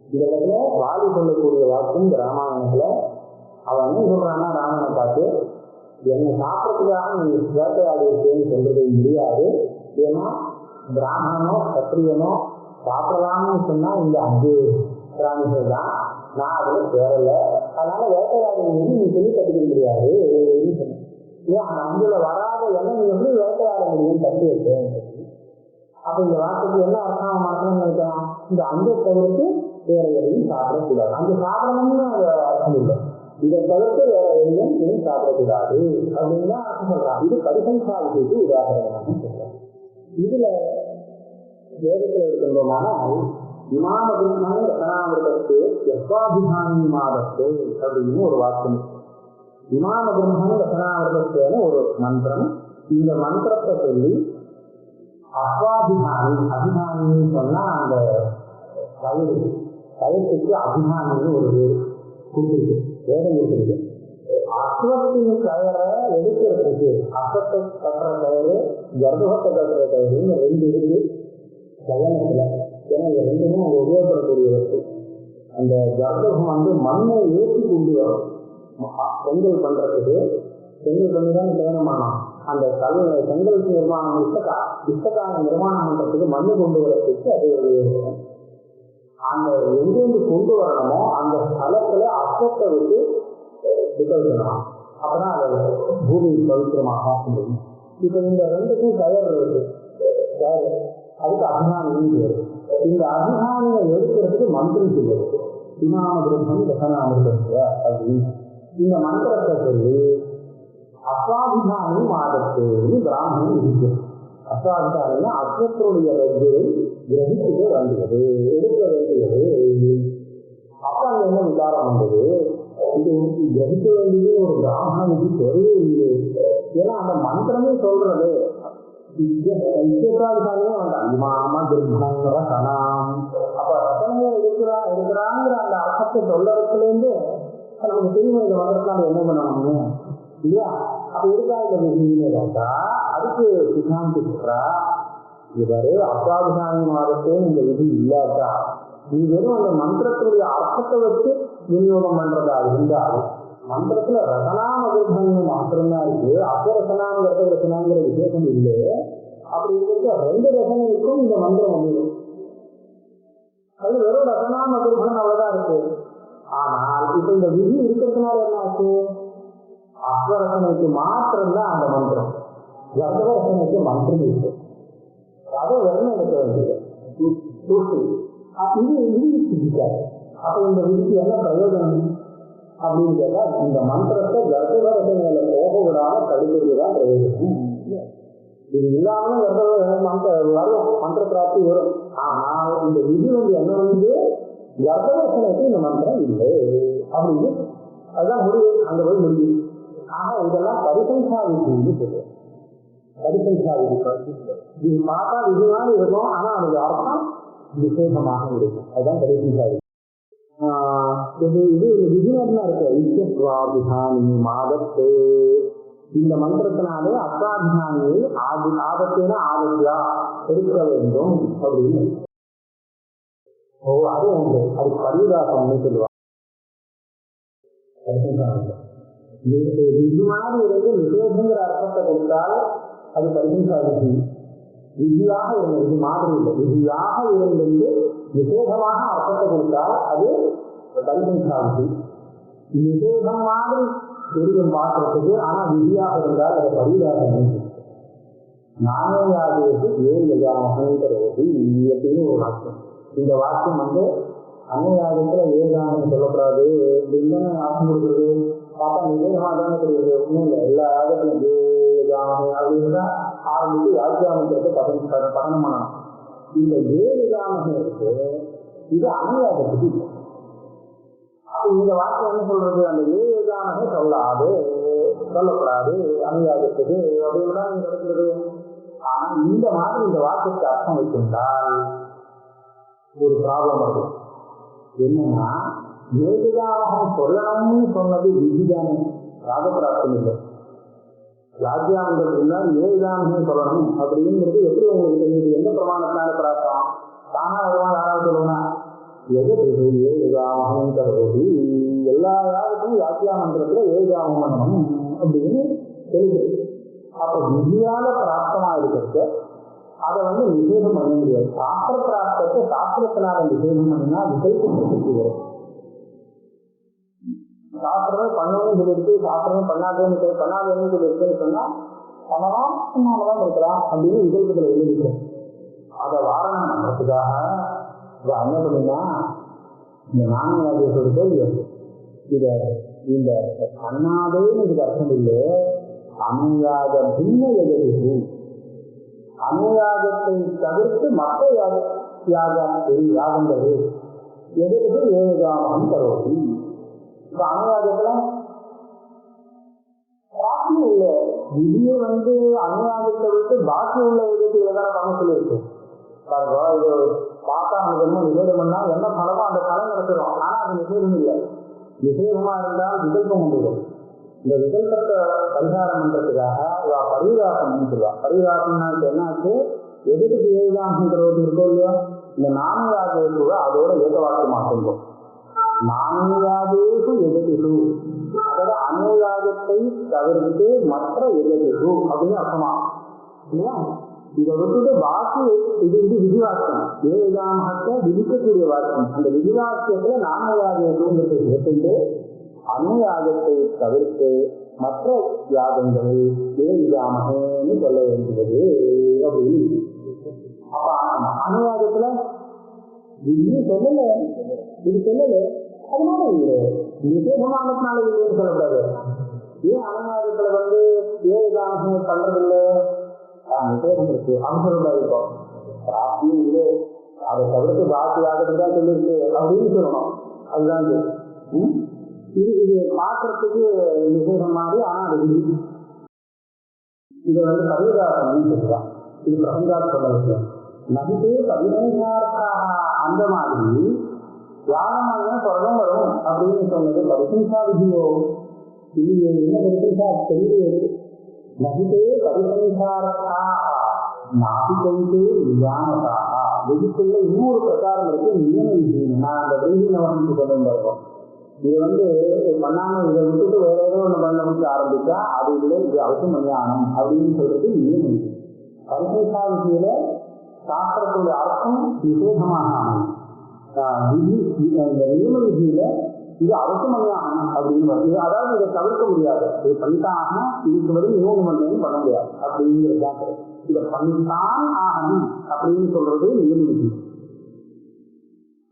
இந்த இடத்துல வாலி சொல்லக்கூடிய வாக்கும் ராமாயணத்துல அவன் என்ன சொல்றான்னா, ராமனை பார்த்து என்னை சாப்பிட்றதுக்காக நீ வேட்டையாடி இருக்கேன்னு சொல்றது முடியாது. ஏன்னா பிராமணனோ சத்திரியனோ சாப்பிடலாம்னு சொன்னா இந்த 5 பிராணிகள் தான், நான் அதுல சேரல. அதனால வேட்டையாடுறது நீ சொல்லி கற்றுக்க முடியாது. ஏன் அந்த 5ல வராத எண்ணம் நீ எப்படி வேட்டையாட முடியும் தப்பு வைப்பேன். அப்ப இந்த வார்த்தைக்கு என்ன அர்த்தம் மாற்றம்னு நினைக்கலாம். இந்த 5 தவிர்த்து வேற எதையும் சாப்பிடக்கூடாது. 5 சாப்பிடணும்னு அது அர்த்தம் இல்லை. இதை தவிர்த்து வேற எதையும் இதையும் சாப்பிடக்கூடாது அப்படின்னு தான் அர்த்தம் சொல்றான். இது பரிசம்சாரிக்கு உதாரணமாக சொல்றான். இதுல வேதத்தில் இருக்கின்றோமானால் இமாம பிரம்மன் ரசனாமிரதத்து எஸ்வாபிமானி மாதத்து அப்படின்னு ஒரு வாக்கியம். இமாம பிரம்மன் ரசனாமிரதத்துன்னு ஒரு மந்திரம். இந்த மந்திரத்தை சொல்லி அஸ்வாபிமானி, அபிமானின்னு சொன்னா அந்த கயத்துக்கு அபிமானின்னு ஒரு பேர் கொடுத்துருக்கு, வேதம் இருக்கிறது. அஸ்வத்தின் கயரை எடுக்கிறதுக்கு அஸ்வத்தை கட்டுற கயிறு, கர்ப்பத்தை கட்டுற கயிறுன்னு 2 இருக்கு கயனத்துல. ஏன்னா இது 2மே அங்கே உபயோகப்படக்கூடிய வச்சு. அந்த கர்ப்பம் மண்ணை ஏற்றி கொண்டு வரும் செங்கல் பண்றதுக்கு. செங்கல் பண்ணி தான் கயனம் பண்ணலாம். அந்த செங்கல் நிர்மாணம் இஷ்டக்கான நிர்மாணம் பண்றதுக்கு மண்ணு கொண்டு வரத்துக்கு அது உபயோகம். அந்த எங்கேருந்து கொண்டு வரணுமோ அந்த ஸ்தலத்துல அஸ்வத்தை விட்டு விசர்ஜனம், அப்பதான் அதை பூமி பவித்திரமாக முடியும். இப்ப இந்த 2க்கும் கயர் இருக்கு, அதுக்கு அபிமானி பேரு. இந்த அபிமானியை எடுக்கிறதுக்கு மந்திரம் சொல்லுது. இமாம பிரம்மன் ரசனாமிரதத்துவ அப்படின்னு இந்த மந்திரத்தை சொல்லி அஸ்வாபிமானி மாதத்துன்னு பிராமணன் இருக்கு. அஸ்வாதிகாரம்னா அஸ்வத்தினுடைய ரஜ்ஜுவை கிரகிக்க வேண்டியது, எடுக்க வேண்டியது. அப்ப அங்க என்ன விசாரம் வந்தது, இது கிரகிக்க வேண்டியது ஒரு பிராமணனுக்கு தெரியவே இல்லை. ஏன்னா அந்த மந்திரமே சொல்றது இத்தியசாதிகாரமே வேண்டாம், இமாம கிருஷ்ணம் ரசனாம். அப்ப ரசனையை இருக்கிறாங்கிற அந்த அர்த்தத்தை சொல்லறதுல இருந்து நமக்கு தெரியும் இந்த மந்திரத்தினால என்ன பண்ணணும் இல்லையா. அப்ப எதுக்காக இந்த விஷயமே கேட்டா அதுக்கு சித்தாந்தி சொல்றா, இவரு அசாதிகாரமாகத்தே இந்த விதி இல்லாட்டா நீ வெறும் அந்த மந்திரத்தினுடைய அர்த்தத்தை வச்சு விநியோகம் பண்றதா இருந்தால் மந்திரத்துல ரசனாம் அதிர்பங்கம் மாத்திரம்தான் இருக்கு, அஸ்வரசனாங்கிறது ரசனாங்கிற விசேஷம் இல்லை. அப்படி இருக்க ரெண்டு ரசனைக்கும் இந்த மந்திரம் வந்துடும். அது வெறும் ரசனாம் அதிர்பன் அவ்வளவுதான் இருக்கு. ஆனால் இப்ப இந்த விதி இருக்கிறதுனால என்ன ஆச்சு, அஸ்வரசனைக்கு மாத்திரம்தான் அந்த மந்திரம், கர்ப்பரசனைக்கு மந்திரம் இருக்கு. அதை வெறும் எடுக்க வேண்டியது இது விதி சித்திக்காது. அப்ப இந்த விதிக்கு என்ன பிரயோஜனம் அப்படின்னு கேட்டா இந்த மந்திரத்தை கர்ப்பரசனையில போக விடாம தடுக்கிறதுதான் பிரயோஜனம். இது இல்லாம மந்திர பிராப்தி வரும். ஆனால் இந்த விதி என்ன வந்து கர்ப்பரசனைக்கு இந்த மந்திரம் இல்லை அப்படின்னு அதுதான் முடிவு, அங்க போய் முடிவு. ஆக இதெல்லாம் பரிசம்சா விதின்னு சொல்லுவோம். பரிசம்சா விதி இது பார்த்தா விதினால இருக்கும், ஆனா அதுக்கு அர்த்தம் விசேஷமாக இருக்கும். அதுதான் பரிசம்சா விதி. இது விதினா இருக்கு இத்தியஸ்வாபிதானி மாதத்தே. இந்த மந்திரத்தினாலே அஸ்வாபிதானியை ஆதத்தேன ஆதத்தியா எடுக்க வேண்டும் அப்படின்னு. அது உண்டு, அது பரிதாசம்னு சொல்லுவாங்க. விதி மாதிரி இருந்து விசேஷங்கிற அர்த்தத்தை கொடுத்தால் அது பரிசம்சா விதி. விதியாக இருந்தது இது மாதிரி இல்லை, விதியாக இருந்தது விசேஷமாக அர்த்தத்தை கொடுத்தால் அது பரிசம்சா விதி. விசேஷம் மாதிரி தெரியும் பார்க்கறதுக்கு, ஆனா விதியாக இருந்தால் அது பரிதாசம். நாணயாதேசு ஏகாமகங்கிறது அப்படின்னு ஒரு வாக்கியம். இந்த வாக்கியம் அன்னையாகத்துல ஏகாமம் சொல்லக்கூடாது அப்படின்னு ஆசம் கொடுக்குறது. பார்த்தா நிவேதமா தானே தெரியுது, ஒன்றும் இல்லை. எல்லா யாகத்திலும் ஏகாமம் அப்படின்னா ஆரம்பித்து யாக்கியாமத்திற்கு பதனம் பண்ணணும். இந்த ஏகாமகம் இருக்கு, இது அன்னையாகத்துக்கு இல்லை. இந்த வாக்கியம் என்ன சொல்றது, அந்த ஏகாமகம் சொல்லக்கூடாது அன்னையாகத்துக்கு அப்படின்னு தான் கிடைக்கிறது. ஆனா இந்த மாதிரி இந்த வாக்கியத்தை அர்த்தம் வைத்திருந்தால் ஒரு ப்ராப்ளம் வருது. என்னன்னா ஏகாமகம் சொல்லணும்னு சொன்னது விதிதானே, ராகப்பிராப்தம் இல்லை. ராஜ்யாங்கிறது ஏகாமகம் சொல்லணும் அப்படிங்கிறது எப்படி உங்களுக்கு தெரியுது, எந்த பிரமாணத்தினால பிராப்தம்? தானா வருவான் யாராவது சொல்லுவனா ஏகாமகம் தருவது எல்லா யாருக்கும் யாத்தியாமந்திரத்துல ஏகாமம் பண்ணணும் அப்படின்னு தெரியுது. அப்ப விதியால பிராப்தமா இருக்கிறது அதை நிஷேதம் பண்ண முடியாது. சாஸ்திர பிராப்தத்தை சாஸ்திரத்தினால நிஷேதம் பண்ணினா விசேஷத்தை சுற்றி வரும். சாஸ்திரமே பண்ணணும்னு சொல்லியிருக்கு, சாஸ்திரமே பண்ணாதேன்னு சொல்லியிருக்குன்னு சொன்னா பண்ணலாம் பண்ணாமதான் இருக்கலாம் அப்படின்னு விசேஷத்துல எழுதியிருக்கோம். அதை வாரணம் பண்றதுக்காக என்ன பண்ணினா இந்த நாணயாதியை சொல்லிட்டு இத இந்த பண்ணாதேன்னு இதுக்கு அர்த்தம் இல்லை, அனுயாக பின்ன எதிர்ப்பு அனுயாகத்தை தவிர்த்து மற்ற யாகங்கள் எதிர்ப்பு ஏகாமகம் தருவது. இப்ப அனுயாகத்துல பாக்கி உள்ள விதியை அனுயாகத்தை விட்டு பாக்கி உள்ள எதிர்ப்புகளை தான் பண்ண சொல்லியிருக்கு. இது பார்த்தா நமக்கு என்ன நிஷேதம் பண்ணா என்ன பலமோ அந்த பலம் நடத்துறோம். ஆனா அது நிஷேதம் இல்லை. நிஷேதமா இருந்தால் விகல்பம் உண்டு. இந்த விகல்பத்தை பரிகாரம் பண்றதுக்காக பரிதாசம்னு சொல்லுவா. பரிதாசம்னா என்னாச்சு, எதுக்கு ஏகாமங்கிறது இருக்கோ இல்லையோ, இந்த நான்காதேசு அதோட ஏகவாக்கியமாக்குவோம். நான்காதேசு எதிர்ப்பு, அதாவது அனுயாகத்தை தவிர்த்து மற்ற எதிர்ப்பு அப்படின்னு அர்த்தமா இல்லையா. இதை விட்டுட்டு வாக்கு இது விதிவாக்கியம், ஏகாமகத்தை விதிக்கக்கூடிய வாக்கியம். அந்த விதிவாக்கியத்துல நான்காதேசுங்கிறது சேர்த்து அனுயாகத்தை தவிர்த்து மற்ற யாகங்களை ஏகாமகன்னு சொல்ல வேண்டியது அப்படின்னு. அப்ப அனுயாகத்துல இது சொல்லல, இது சொல்லல, அதனால இல்லை விசேஷமானதுனால இல்லைன்னு சொல்லக்கூடாது. ஏன் அனுயாகத்துல ஏகாமகம் பண்றதில்லை, விசேஷம் இருக்கு. அவசரம் இருக்கும் பிராப்தியும் இல்லை, அதை தவிர்த்து பாக்கி ஆகிறதுக்கு தான் சொல்லியிருக்கு அப்படின்னு சொல்லணும். அதுதான் இது பார்க்கறதுக்கு விசேஷம் மாதிரி, ஆனால் அது விதி. இதை கவிதாசன் சொல்லுவான். இது பிரசங்கார் சொல்ல விஷயம். நகிதே பரிசங்கார்க்காக அந்த மாதிரி யாகம் சொர்க்கம் வரும் அப்படின்னு சொன்னது பரிசங்கா விதியோ இல்லையே? என்ன பரிசங்கா தெரியலையே. நகிதே பரிசங்கார்க்காக நாசிகைத்தே நியாமதாக விதிக்குள்ள இன்னொரு பிரகாரம் இருக்கு. நியம விதி. நான் அந்த விதி நவனுக்கு சொல்லும் இது பண்ணாம இதை விட்டுட்டு வேற ஏதோ ஒன்று பண்ண முடிச்சு ஆரம்பிச்சா அது இதுல இது அவசியம் ஞானம் அப்படின்னு சொல்றது நியம விதி. பரிசங்கா விதியில சாஸ்திரத்துடைய அர்த்தம் விசேஷமாக ஆகணும். விதி இந்த நியம விதியில இது அவசியமாகணும் அப்படின்னு வருது. அதாவது இதை தவிர்க்க முடியாது. இது பண்ணித்தான் ஆகணும், இதுக்கு வரும் இன்னொன்று பண்ணணும் பண்ண முடியாது அப்படிங்கிறது. இதை பண்ணித்தான் ஆகணும் அப்படின்னு சொல்றது நியம விதி.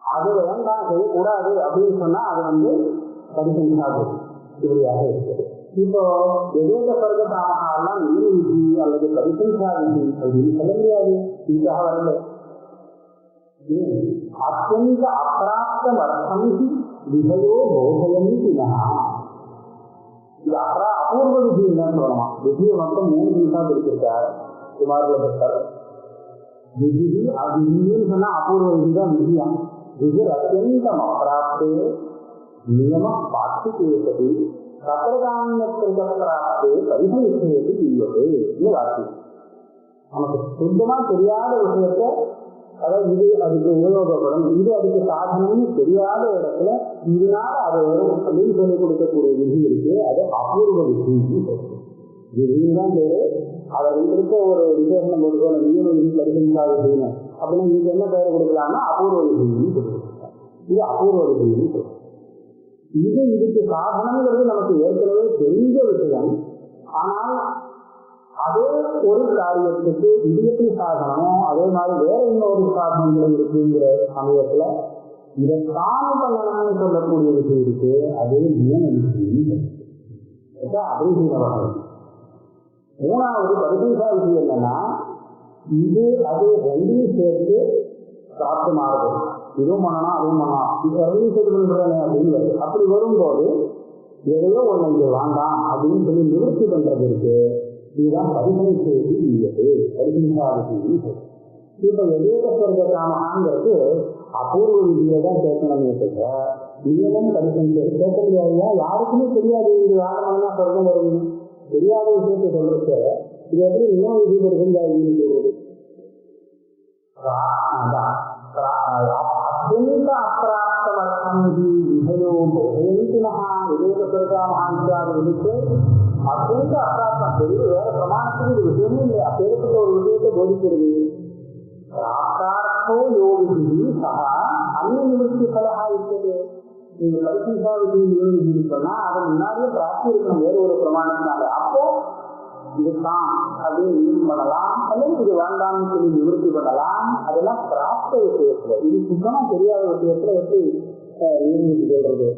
அது வேண்டாம் செய்யக்கூடாது அப்படின்னு சொன்னா அது பரிசங்காது இப்படியாக இருக்குது. இப்போ விவேக சொர்க்க காமகாலாம் நியம விதி அல்லது பரிசங்கா விதி அப்படின்னு சொல்ல முடியாது. இதுக்காக வரல. அத்தியந்த அப்பிராப்தம் அர்த்தம் விதையோ போகயமி தினஹா. இது அபூர்வ விதி இல்லைன்னு சொல்லலாம். விதியை மட்டும் 3 நிமிஷம் பிடிச்சிருக்கார் குமாரபட்டர். விதி விதின்னு சொன்னா அபூர்வ விதி தான் விதியம். விதி அத்தியந்தம் அப்பிராப்தே நியம பாட்சிகேசதி சத்திரகாமியத்திற்கு பிராப்தே பரிசேதி தீயது. இது வாக்கியம். நமக்கு சுத்தமா தெரியாத விஷயத்த, அதாவது இது அதுக்கு உபயோகப்படும், இது அதுக்கு சாதனம்னு தெரியாத இடத்துல இதனால அது வரும் அப்படின்னு சொல்லிக் கொடுக்கக்கூடிய விதி இருக்கு. அது அபூர்வ விதின்னு சொல்றது. விதின்னு தான் பேரு. அவர்களுக்கு இருக்க ஒரு விசேஷம் கொடுக்கணும். நியம விதி பரிசங்கா விதின்னு அப்படின்னா இதுக்கு என்ன பேர் கொடுக்கலாம்னா அபூர்வ விதின்னு சொல்லியிருக்காங்க. இது அபூர்வ விதின்னு சொல்றது. இதுக்கு சாதனங்கிறது நமக்கு ஏற்கனவே தெரிஞ்ச விஷயம். ஆனால் அதே ஒரு காரியத்துக்கு இது சாதனமோ அதே மாதிரி வேற இன்னொரு சாதனங்களும் இருக்குங்கிற சமயத்துல இதைத்தான் பண்ணணும்னு சொல்லக்கூடிய விஷயம் இருக்கு. அதே நியம விதின்னு அப்படின்னு. மூணாவது பரிசங்கா விதி என்னன்னா, இது அது ரெண்டையும் சேர்த்து சாப்பிட்டு மாறுது. இதுவும் பண்ணலாம் அதுவும் பண்ணலாம், இது ரெண்டையும் சேர்த்து பண்றேனே அப்படின்னு வருது. அப்படி வரும்போது எதையோ ஒண்ணு இங்க வேண்டாம் அப்படின்னு சொல்லி நிவர்த்தி பண்றது இருக்கு. இதுதான் பரிசங்கா விதி. பரிசங்கா விதி. இப்ப விவேக சொர்க்க காமகாங்கிறது அபூர்வ விதியை தான் கேட்கணுமே தவிர நியமம் பரிசங்கா கேட்க முடியாதுயா. யாருக்குமே தெரியாது இது வேண்டாம்னா சொர்க்கம் வரும் தெரியாத விஷயத்தை சொல்றது. இது எப்படி நியம விதி பரிசங்கா விதின்னு சொல்றது? அத்தியந்த அப்பிராப்தவர்த்தம் விதயோ போகயந்தினஹா. விவேக சொர்க்க காமகாங்கிறது விதிக்கு அத்தியந்த அப்பிராப்தம். பெரிய வேற பிரமாணத்துக்கு இது விஷயமும் இல்லை. அப்பேற்பட்ட ஒரு விஷயத்தை போதிக்கிறது. பிராப்தார்த்தோ யோகி சகா அந்நிய நிவர்த்தி பலகா இருக்கிறது. நீங்க பரிசங்கா விதி நிவர்த்தி சொன்னா அதை முன்னாடியே பிராப்தி இருக்கணும் வேறு ஒரு பிரமாணத்தினால. அப்போ இதுதான் அப்படின்னு நிவர்த்தி பண்ணலாம், அல்லது இது வேண்டாம்னு சொல்லி நிவர்த்தி பண்ணலாம். அதெல்லாம் பிராப்த விஷயத்துல. இது சுத்தமா தெரியாத விஷயத்துல எப்படி நிவர்த்தி சொல்றது?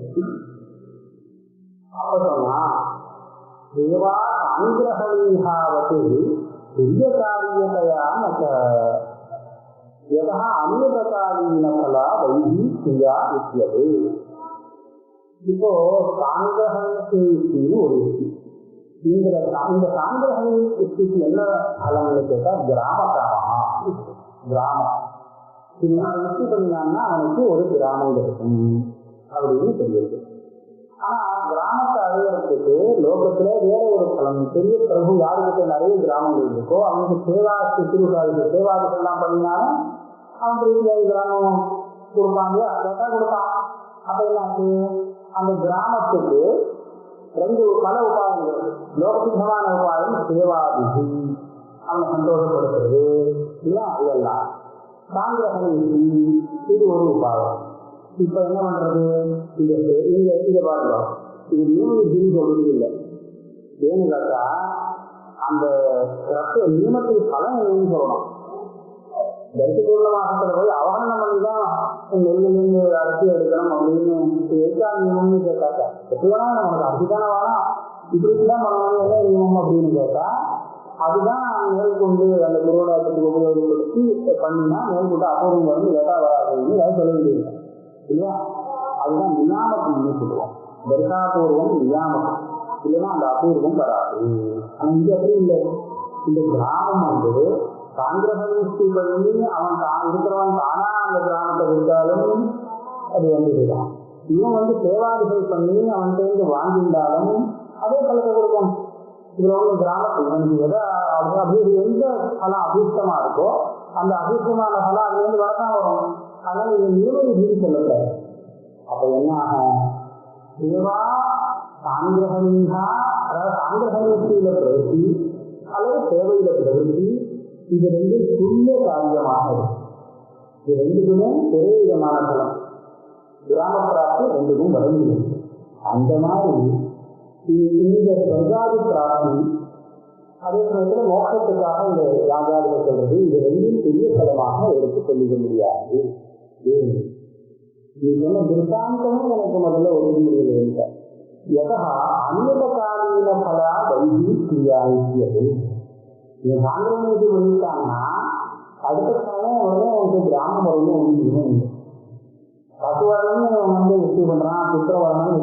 அப்ப சொன்னா தேவா சாங்கிரகணீகாவது பெரிய காரியத்தையா யதா அந்நியகாலீன பலா வைதி செய்யா இருக்கிறது. இப்போ சாங்கிரகணீன்னு ஒரு யுக்தி. இந்த சாங்கிரகணி யுக்திக்கு என்ன பலன்னு கேட்டா கிராம காமமா. கிராமம் யுக்தி பண்ணினான்னா அவனுக்கு ஒரு கிராமம் இருக்கும் அப்படின்னு தெரியுது. ஆனா கிராமத்தை அடையறதுக்கு லோகத்துல வேற ஒரு பலம். பெரிய பிரபு யாருக்கிட்ட நிறைய கிராமங்கள் இருக்கோ அவனுக்கு சேவாதிகள்லாம் பண்ணினாலும் அவன் பெரிய கிராமம் கொடுப்பாங்க. கேட்டா கொடுப்பான். அப்ப என்னாச்சு, அந்த கிராமத்துக்கு பல உபாயங்கள். லோகசித்தமான உபாயம் சேவாதிகி, அவனை சந்தோஷப்படுத்துறது இல்லையா, இதெல்லாம் சாங்கிரகணி இது ஒரு உபாயம். இப்ப என்ன பண்றது? இதை பாருங்க, இது நியமத்தின்னு சொல்றது இல்லை. ஏன்னு கேட்டா அந்த நியமத்தின் பலன் என்னன்னு சொல்லணும். தரிசன மாசத்துல போய் அவகரணம் பண்ணிதான் நெல்லிருந்து அரிசி எடுக்கணும் அப்படின்னு எதுக்கா நியமம்னு கேட்டாக்கா எப்படி வேணா நமக்கு அரிசிதான வேணாம் இப்படிதான் பண்ணணும் என்ன நியமம் அப்படின்னு கேட்டா அதுதான் மேற்கொண்டு அந்த குருவடாக்கத்துக்கு உபயோகப்படுத்தி பண்ணினா மேற்கொண்டு அபூர்வம் வந்து ஏதா வராதுன்னு அதை சொல்ல வேண்டியது இல்லையா. அதுதான் நியாமத்துன்னு சொல்லுவோம். தர்காபூர்வம் நியாமகம் இல்லைன்னா அந்த அபூர்வம் வராது. ஆனா இங்க அப்படி இல்லை. இந்த கிராமம் வந்து காங்கிரகி பண்ணி அவன் இருக்கிறவன் தானா அந்த கிராமத்தை கொடுத்தாலும் அது வந்து இதுதான். இவன் வந்து சேவாதிகள் பண்ணி அவன் சேர்ந்து வாங்கியிருந்தாலும் அதே பலத்தை கொடுக்கும். இதுல உள்ள கிராமத்தில் இவனுக்கு எதை அப்படி எந்த பலம் அபீஷ்டமா இருக்கோ அந்த அபீஷ்டமான பலம் அதுல இருந்து வரதான் வரும். அதனால இது நிறுவன விதி சொல்லக்கூடாது. அப்ப என்ன ஆகும்? சேவா சாங்கிரகா, அதாவது சாங்கிரகத்தில பிரவருத்தி அல்லது சேவையில பிரவருத்தி, இது ரெண்டு துல்லிய காரியமாக இருக்கும். இது ரெண்டுக்குமே ஒரே விதமான பலம். கிராம பிராப்தி ரெண்டுக்கும் வர முடியும். அந்த மாதிரி இந்த ஸ்வர்காதி பிராப்தி அதே சமயத்தில் மோட்சத்துக்காக இந்த யாகாதிகள் சொல்றது இது ரெண்டும் பெரிய பலமாக எடுத்து சொல்லிக்க முடியாது. இது சொன்ன திருஷ்டாந்தமும் எனக்கு முதல்ல ஒதுக்க முடியல. எதா அந்நியகாலீன பலா வைதி கிரியாயியது. நீங்க சாங்கிரமூர்த்தி பண்ணிட்டாங்கன்னா அடுத்த காலம் உடனே உங்களுக்கு கிராமம் வரணும் ஒன்று. 10 வருடம்னு வந்து ஹிஸ்டி பண்றான், புத்திர வரணும்னு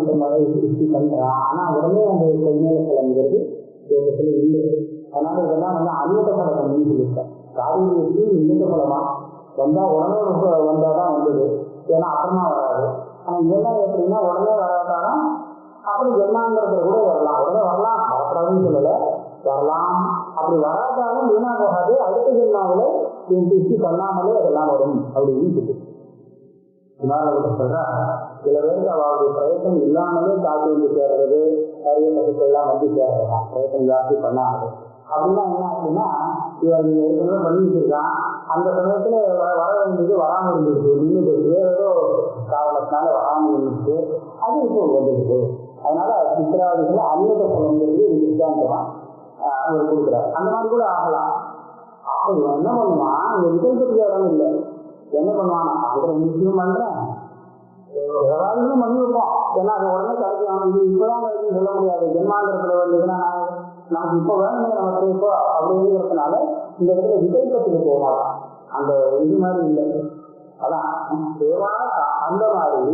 ஹிஸ்டி பண்றான். ஆனா உடனே அந்த கைமேல பலங்கிறது யோகத்துல இல்லை. அதனால இதெல்லாம் வந்து அந்நியத பலம் சொல்லியிருக்கேன். காரியத்துக்கு நிமித்த பலமா வந்தா உடனே வந்தாதான் வந்தது, ஏன்னா அப்புறமா வராது. ஆனா இதெல்லாம் எப்படின்னா உடனே வராதாலும் அப்படி ஜென்மாந்திரத்துல கூட வரலாம். உடனே வரலாம், வரக்கூடாதுன்னு சொல்லல, வரலாம். அப்படி வராதாலும் வீணா போகாது. அடுத்த ஜென்மாவில ஹிஸ்டி பண்ணாமலே அதெல்லாம் வரும் அப்படின்னு சொல்லி சொல்ற. சில பேருக்கு அவருடைய பிரயத்தனம் இல்லாமலே காட்டு வந்து சேர்றது, நிறைய பசுக்கள்லாம் வந்து சேர்றதான், பிரயத்தனம் ஜாஸ்தி பண்ணாது. அப்படின்னா என்ன அப்படின்னா இவர் நீங்க ஏற்கனவே பண்ணி வச்சிருக்கான், அந்த சமயத்துல வர வேண்டியது வராமல் இருந்துருக்கு, நின்று வேற ஏதோ காரணத்தினால வராமல் இருந்துச்சு, அது இப்போ வந்துருக்கு. அதனால சித்திராதிகள் அந்நியத பலங்கிறது இது சித்தாந்தமா அவர் கொடுக்குறாரு. அந்த மாதிரி கூட ஆகலாம். அப்போ இவன் என்ன பண்ணுவான், இங்க விகல்பத்துக்கு இடம் இல்லை. என்ன பண்ணுவான், அங்கே நிச்சயம் பண்றேன் ஏதாவது பண்ணி வைப்போம், ஏன்னா அது உடனே கிடைக்கும். இது இப்பதான் கிடைக்கும் சொல்ல முடியாது. ஜென்மாந்திரத்துல வந்ததுன்னா நமக்கு இப்போ வேணும், நமக்கு இப்போ அப்படிங்கிறதுனால இந்த இடத்துல விகல்பத்துக்கு போவாங்க. அந்த இது மாதிரி இல்லை. அதான் சேவா அந்த மாதிரி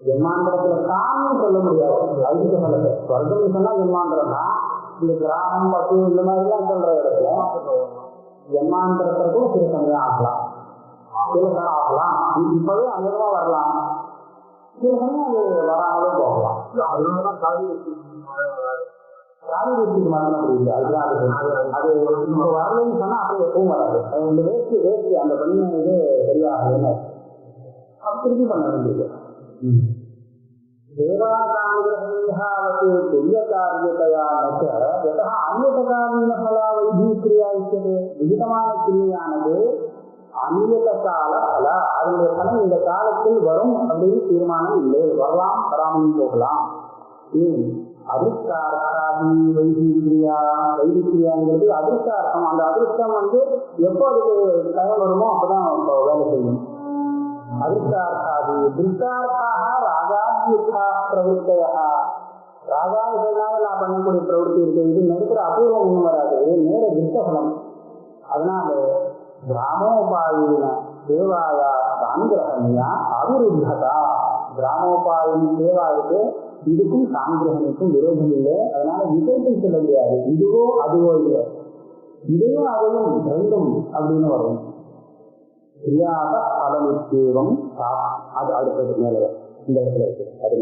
ஜென்மாந்திரத்துல காரணம் சொல்ல முடியாது. ஐதிக பலத்தை ஸ்வர்க்கம் சொன்னா ஜென்மாந்திரம் தான். இந்த கிராமம் பசு இந்த மாதிரிலாம் சொல்ற இடத்துல ஜென்மாந்திரத்திற்கும் சில சமயம் ஆகலாம், சில சமயம் ஆகலாம். இப்பவே அங்கமா வரலாம், சில சமயம் அது வராமலே போகலாம். அதனாலதான் காரியத்துக்கு மாத்திரம் அப்படி இல்லை. அதுதான் அது இப்போ வரலன்னு சொன்னா அப்படியே எப்பவும் வராது. இந்த வேஸ்ட் அந்த பண்ணி இது சரியாகலன்னு திருப்பி பண்ண வேண்டியது. சேவாகாங்கிரகாவது துல்லிய காரியத்தையா நச்ச அந்நியகாலீன பலா வைதி கிரியா இருக்கிறது. விகிதமான கிரியையானது அந்நியத கால பல, அதனுடைய பலம் இந்த காலத்தில் வரும் அப்படின்னு தீர்மானம் இல்லை. வரலாம், வராமல் போகலாம். அதிர்ஷ்டார்த்தாதி வைதிகிரியா, வைதிகிரியாங்கிறது அதிர்ஷ்டார்த்தம். அந்த அதிர்ஷ்டம் வந்து எப்போ அதுக்கு டைம் வருமோ அப்பதான் வேலை செய்யும். அதிர்ஷ்டார்த்தாதி திருஷ்டார்த்தாக ராகாத்யுக்தா பிரவருத்தையா, ராகாதிகளாக நான் பண்ணக்கூடிய பிரவருத்தி இருக்கு. இது நடுக்கிற அபூர்வம் ஒன்றும் வராது, நேர திருஷ்டபலம். அதனால கிராமோபாயின சேவாயா சாங்கிரகணியா அவிருத்ததா. கிராமோபாயின் சேவாவுக்கு இதுக்கும் சாங்கிரகனுக்கும் விரோதம் இல்லை. அதனால விசேஷத்தை சொல்ல முடியாது. இதுவோ அதுவோ இல்லை, இதையும் அதையும் ரெண்டும் அப்படின்னு வரும். கிரியாக பலமுத்தேவம் அது அடுத்தது மேல இந்த இடத்துல இருக்கு. அது